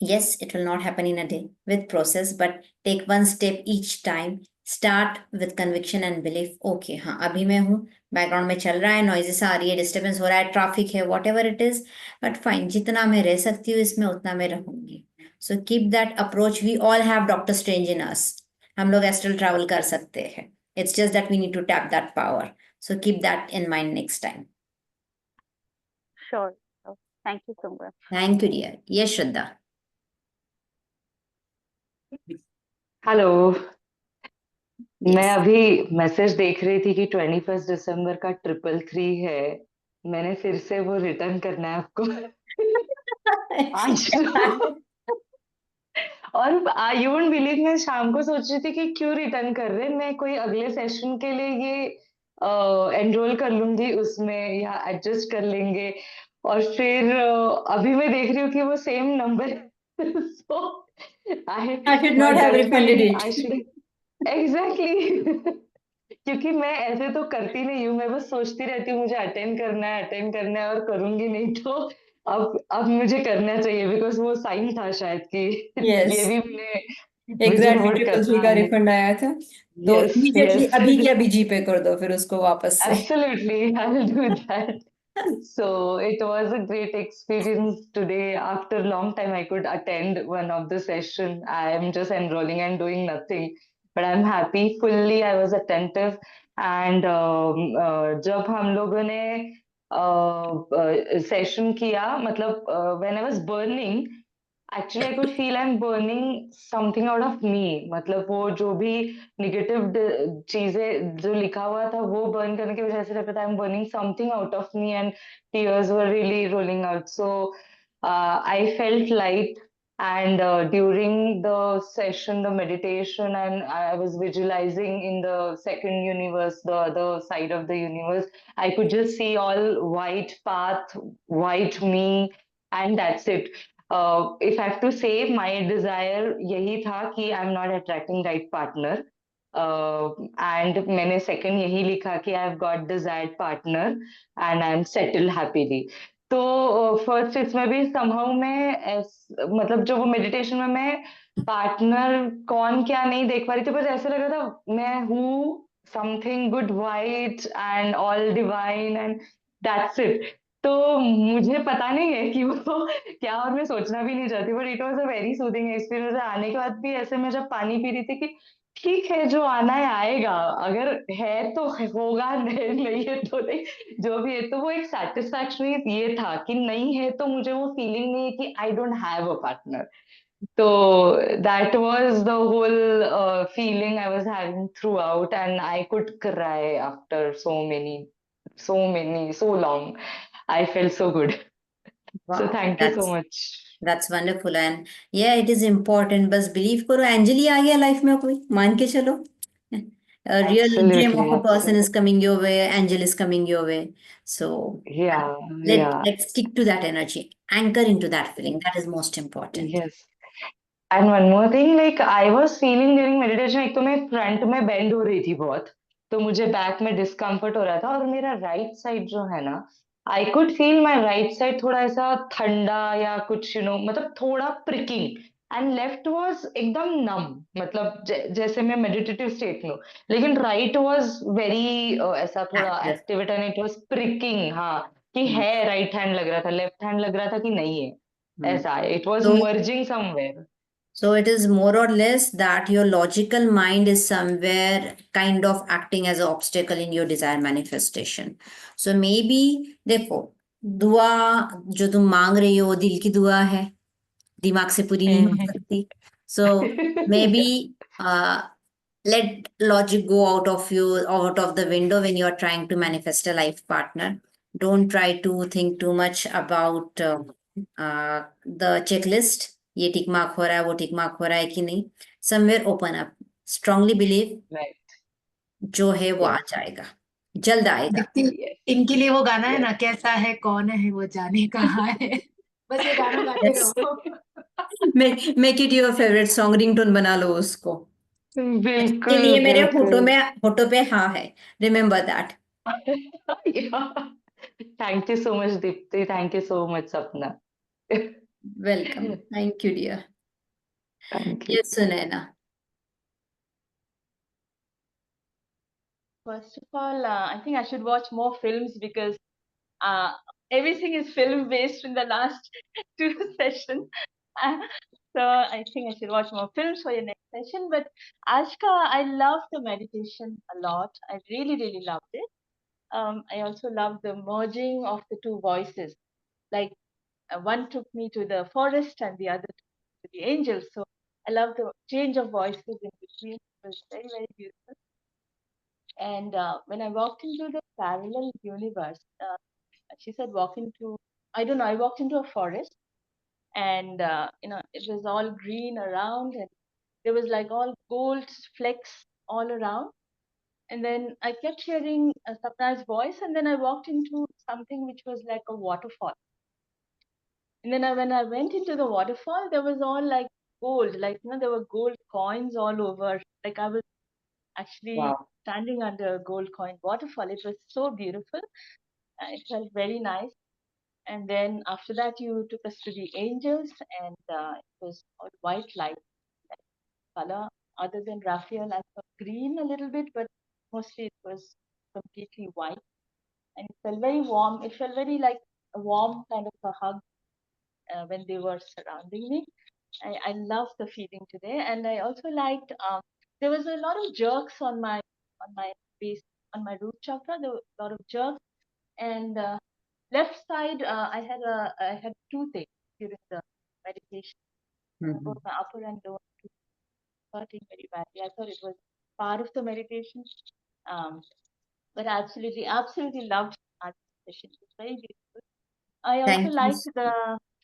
Yes, it will not happen in a day, with process, but take one step each time. Start with conviction and belief. Okay, हाँ अभी मैं हूँ, background में चल रहा है, noises आ रही है, डिस्टर्बेंस हो रहा है, ट्रैफिक है, whatever it is, but fine, जितना मैं रह सकती हूँ इसमें उतना मैं रहूंगी. So keep that approach. We all have doctor strange in us. हम लोग एस्ट्रल ट्रैवल कर सकते हैं. It's just that we need to tap that power. So keep that in mind next time. Sure. Thank you so much. Thank you dear. Yes Shraddha. Hello. मैं अभी message देख रही थी कि 21 दिसंबर का 333 है. मैंने फिर से वो रिटर्न करना है आपको. आज और यू वोंट बिलीव, मैं शाम को सोच रही थी कि क्यों रिटर्न कर रहे हैं. मैं कोई अगले सेशन के लिए ये एनरोल कर लूंगी उसमें, या एडजस्ट कर लेंगे. और फिर अभी मैं देख रही हूँ कि वो same number. So I should not have refunded it. Exactly. क्योंकि मैं ऐसे तो करती नहीं हूँ, मैं बस सोचती रहती हूँ मुझे अटेंड करना है और करूंगी नहीं. तो अब मुझे करना चाहिए, बिकॉज वो साइन था शायद कि Yes. ये भी मुझे एग्जैक्टली नोट ट्रिपल थ्री करना का है. रिफंड आया था, तो Yes, इमीडिएटली yes. अभी के अभी जीपे कर दो फिर उसको वापस से. Absolutely, I will do that. So it was a great experience today. After a long time, I could attend one of the session. I am just enrolling and doing nothing, but I'm happy. Fully, I was attentive. And जब हम लोगों ने session किया, मतलब when I was burning, actually I could feel I'm burning something out of me. मतलब वो जो भी negative चीजें जो लिखा हुआ था वो burn करने की वजह से लगता था I'm burning something out of me, and tears were really rolling out. So I felt light. And during the session, the meditation, and I was visualizing in the second universe, the other side of the universe, I could just see all white path, white me, and that's it. if I have to say, my desire यही था कि I'm not attracting right partner. And मैंने second यही लिखा कि I've got desired partner and I'm settled happily. तो first इसमें भी somehow मैं मतलब जो वो meditation में मैं पार्टनर कौन क्या नहीं देख पा रही थी, बस ऐसे लग रहा था मैं हूँ something good white and all divine and that's it. तो मुझे पता नहीं है कि वो क्या, और मैं सोचना भी नहीं चाहती, but it was a very soothing experience. आने के बाद भी ऐसे मैं जब पानी पी रही थी कि ठीक है, जो आना है आएगा, अगर है तो होगा, नहीं है तो नहीं, जो भी है. तो वो एक सेटिस्फैक्शन ये था कि नहीं है तो मुझे वो फीलिंग नहीं है कि I don't have a partner. So that was the whole feeling I was having throughout, and I could cry after so long. I felt so good. So Wow, thank you so much. that's wonderful. And yeah, it is important. बस believe करो, एंजली आ गया life में कोई, मान के चलो. A real gem of a person is coming your way, angel is coming your way. So Yeah, let's stick to that energy, anchor into that feeling. That is most important. yes. And one more thing, like I was feeling during meditation, एक तो मैं front में bend हो रही थी बहुत, तो मुझे बैक में डिस्कम्फर्ट हो रहा था, और मेरा राइट साइड जो है ना, I could feel my right side थोड़ा ऐसा ठंडा या कुछ मतलब थोड़ा प्रिकिंग, एंड लेफ्ट वाज एकदम नम, मतलब जैसे मैं मेडिटेटिव स्टेट में हूँ, लेकिन राइट वाज वेरी ऐसा थोड़ा Active. Activate and it was pricking. हाँ, कि है राइट हैंड लग रहा था, लेफ्ट हैंड लग रहा था कि नहीं है, ऐसा it was merging somewhere. So it is more or less that your logical mind is somewhere kind of acting as an obstacle in your desire manifestation. So maybe देखो, दुआ जो तुम मांग रही हो वो दिल की दुआ है, दिमाग से पूरी नहीं हो सकती. So maybe let logic go out of the window when you are trying to manifest a life partner. Don't try to think too much about the checklist. ये टिक मार्क हो रहा है, वो टिक मार्क हो रहा है कि नहीं. Somewhere open up, strongly believe जो है वो आ जाएगा, जल्द आएगा. इनके लिए वो गाना है ना, कैसा है कौन है वो जाने कहाँ है. बस ये गाना गाते रहो. Make it your favourite song, ringtone बना लो उसको. बिल्कुल के लिए मेरे बिल्कुल. होठों पे हाँ है, remember that. Thank you so much, Deepti. Thank you so much, Sapna. Welcome, thank you dear. Thank you. Yes Sunaina. First of all, I think I should watch more films because everything is film based in the last two sessions. So I think I should watch more films for your next session. But Ashka, I love the meditation a lot. I really, really loved it. I also love the merging of the two voices. Like one took me to the forest and the other to the angels. So I love the change of voices in between. It was very, very beautiful. And when I walked into the parallel universe, she said, walk into, I don't know, I walked into a forest and, it was all green around and there was like all gold flecks all around. And then I kept hearing Sapna's voice, and then I walked into something which was like a waterfall. And then when I went into the waterfall, there was all like gold, like, there were gold coins all over. Like I was actually standing under a gold coin waterfall. It was so beautiful. It felt very nice. And then after that, you took us to the angels, and it was all white light color. Other than Raphael, I saw green a little bit, but mostly it was completely white. And it felt very warm. It felt very like a warm kind of a hug when they were surrounding me. I loved the feeling today, and I also liked. There was a lot of jerks on my base, on my root chakra. There were a lot of jerks, and left side I had toothache during the meditation. Both my upper and lower tooth hurting very badly. I thought it was part of the meditation, but I absolutely loved our session. It was very beautiful. I also Thank you. liked the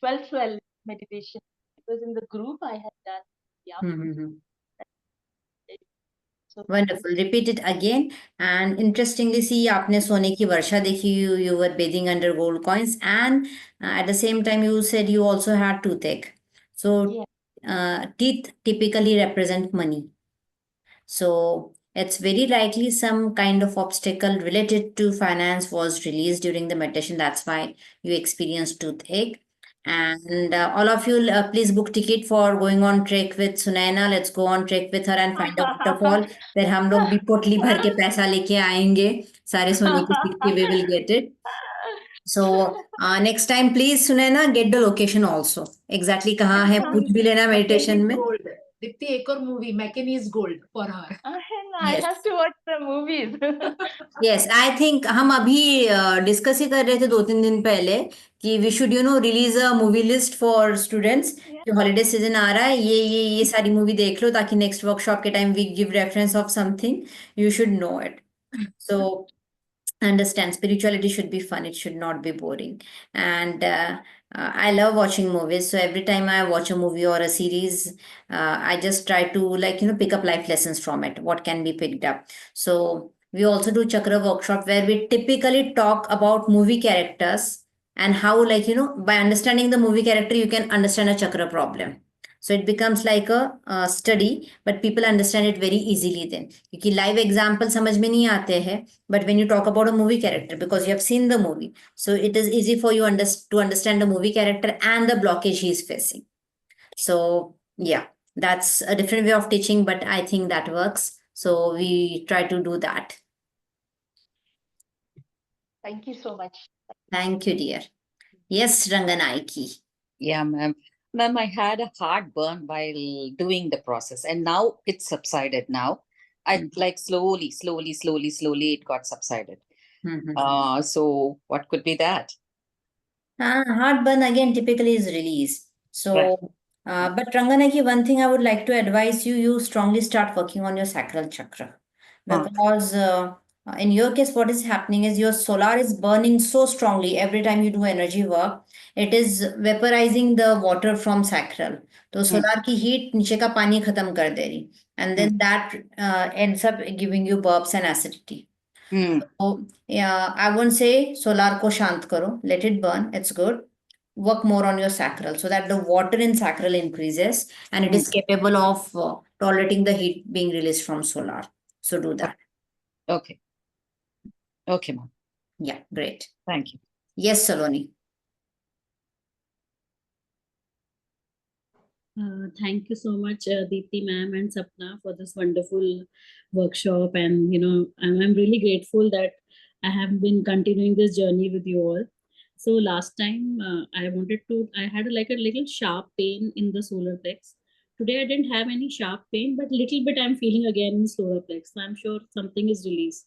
12-12 meditation. It was in the group I had done. Yeah. Wonderful. Repeat it again. And interestingly, see, आपने सोने की वर्षा देखी, you were bathing under gold coins, and at the same time, you said you also had toothache. So, teeth typically represent money. So, it's very likely some kind of obstacle related to finance was released during the meditation. That's why you experienced toothache. And all of you, please book ticket for going on trek with Sunaina. Let's go on trek with her and find a waterfall. फिर हम लोग भी पोटली भर के पैसा लेके आएंगे सारे सोने के सिक्के. We will get it. So next time, please Sunaina, get the location also. Exactly कहाँ है पूछ भी लेना meditation में. Gold. Dipti, एक और movie, McKinney's Gold for her. I Yes. have to watch the movies. Yes, I think हम अभी डिस्कस ही कर रहे थे 2-3 दिन पहले कि we should release a movie list for students कि हॉलीडे सीजन आ रहा है ये सारी मूवी देख लो ताकि नेक्स्ट वर्कशॉप के time we give reference of something you should know it. So understand spirituality should be fun, it should not be boring. And I love watching movies, so every time I watch a movie or a series, I just try to pick up life lessons from it, what can be picked up. So we also do chakra workshop where we typically talk about movie characters and how by understanding the movie character you can understand a chakra problem. So it becomes like a study, but people understand it very easily then. क्योंकि live example समझ में नहीं आते हैं, but when you talk about a movie character, because you have seen the movie, so it is easy for you to understand the movie character and the blockage he is facing. So yeah, that's a different way of teaching, but I think that works. So we try to do that. Thank you so much. Thank you, dear. Yes, Ranganaiki. Yeah, ma'am. Ma'am, I had a heartburn while doing the process, and now it's subsided now. I like slowly it got subsided. So what could be that? Heartburn again typically is release. So, but Ranganaki, one thing I would like to advise you, you strongly start working on your sacral chakra. Because in your case, what is happening is your solar is burning so strongly every time you do energy work. It is vaporizing the water from sacral. So solar की heat नीचे का पानी खत्म कर दे रही. And then that ends up giving you burps and acidity. So, yeah, I won't say solar ko shant karo, let it burn, it's good. Work more on your sacral so that the water in sacral increases and it is capable of tolerating the heat being released from solar. So do that. Okay. Okay, ma'am. Yeah, great. Thank you. Yes, Saloni. Thank you so much, Deepti ma'am and Sapna, for this wonderful workshop. And, I'm really grateful that I have been continuing this journey with you all. So last time I had like a little sharp pain in the solar plex. Today I didn't have any sharp pain, but little bit I'm feeling again in solar plex. So I'm sure something is released.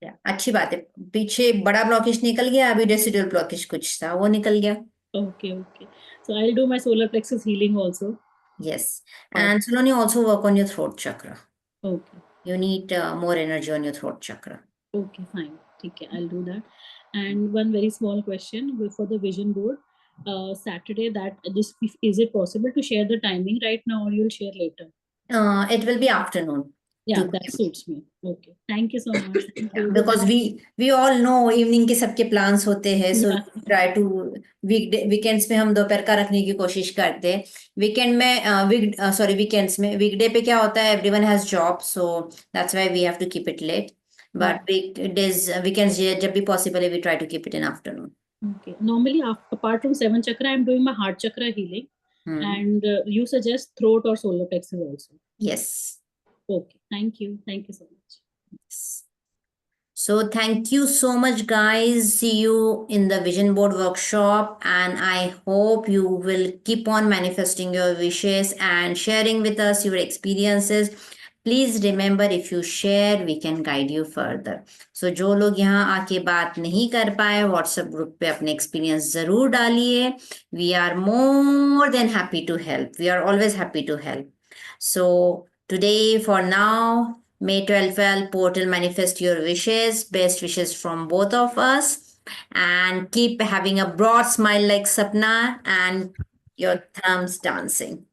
Yeah, अच्छी बात है. पीछे बड़ा blockage निकल गया, अभी residual blockage कुछ था, वो निकल गया. Okay. So I'll do my solar plexus healing also. Yes. And Saloni, also work on your throat chakra. Okay. You need more energy on your throat chakra. Okay, fine. Okay, I'll do that. And one very small question for the vision board. Saturday, is it possible to share the timing right now or you'll share later? It will be afternoon. Yeah, that suits me. Okay. Thank you so much. Thank you. Because we all know evening के सबके plans होते हैं, so try to weekends में हम दोपहर का रखने की कोशिश करते हैं. Weekends में weekday पे क्या होता है, everyone has job, so that's why we have to keep it late. But weekends जब भी possible we try to keep it in afternoon. Okay. Normally, apart from 7 chakra, I'm doing my heart chakra healing, and you suggest throat or solar plexus also. Yes. Okay. Thank you so much. Yes. So thank you so much, guys. See you in the vision board workshop, and I hope you will keep on manifesting your wishes and sharing with us your experiences. Please remember, if you share, we can guide you further. So जो लोग यहाँ आके बात नहीं कर पाए, WhatsApp group पे अपने experience जरूर डालिए. We are more than happy to help. We are always happy to help. So today, for now, May 12 portal manifest your wishes. Best wishes from both of us. And keep having a broad smile like Sapna and your thumbs dancing.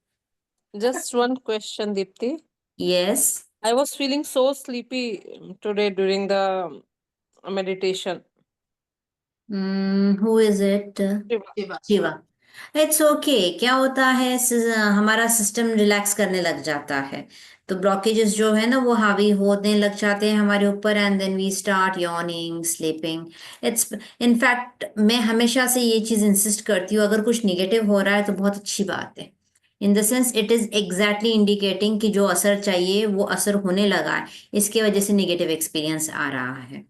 Just one question, Deepti. Yes. I was feeling so sleepy today during the meditation. Who is it? Shiva. Shiva. It's okay. क्या होता है, हमारा system relax करने लग जाता है, तो blockages जो है ना वो हावी होने लग जाते हैं हमारे ऊपर, and then we start yawning, sleeping. It's in fact मैं हमेशा से ये चीज इंसिस्ट करती हूँ, अगर कुछ निगेटिव हो रहा है तो बहुत अच्छी बात है. In the sense it is exactly indicating कि जो असर चाहिए वो असर होने लगा है, इसके वजह से निगेटिव एक्सपीरियंस आ रहा है.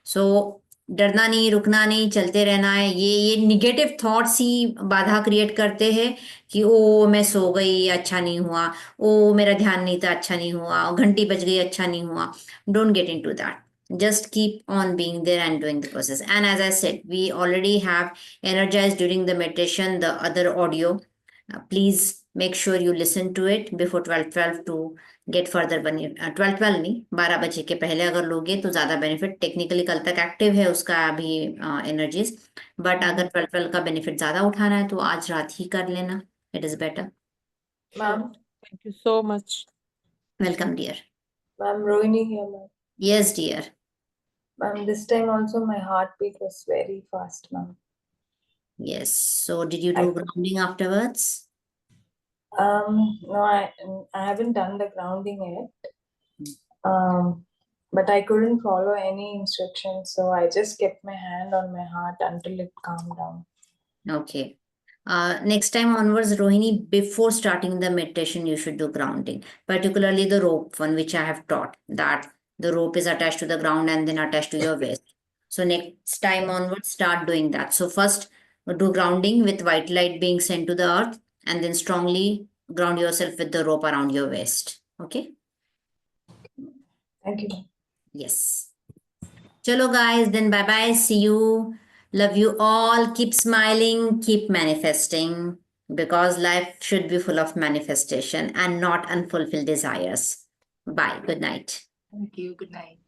सो डरना नहीं, रुकना नहीं, चलते रहना है. ये निगेटिव थॉट्स ही बाधा क्रिएट करते हैं कि ओ मैं सो गई, अच्छा नहीं हुआ, ओ मेरा ध्यान नहीं था, अच्छा नहीं हुआ, घंटी बज गई, अच्छा नहीं हुआ. Don't get into that. Just keep on being there and doing the process. And as I said, we already have energized during the meditation the other audio. Please make sure you listen to it before 12:12 to get further बनी. 12:12 नहीं, 12 बजे के पहले अगर लोगे तो ज्यादा benefit. Technically कल तक एक्टिव है उसका अभी एनर्जीज, बट अगर 12:12 का बेनिफिट ज्यादा उठाना है तो आज रात ही कर लेना. It is better. Ma'am, Thank you so much. Welcome dear. ma'am, Rohini here, ma'am. Yes dear. Ma'am, this time also my heartbeat was very fast, ma'am. Yes. So did you do grounding afterwards? No, I haven't done the grounding yet. But I couldn't follow any instructions, so I just kept my hand on my heart until it calmed down. Okay. Next time onwards, Rohini, before starting the meditation, you should do grounding, particularly the rope one, which I have taught, that the rope is attached to the ground and then attached to your waist. So next time onwards, start doing that. So first, do grounding with white light being sent to the earth, and then strongly ground yourself with the rope around your waist. Okay? Thank you. Yes. Chalo guys, then bye bye. See you. Love you all. Keep smiling, keep manifesting, because life should be full of manifestation and not unfulfilled desires. Bye. Good night. Thank you. Good night.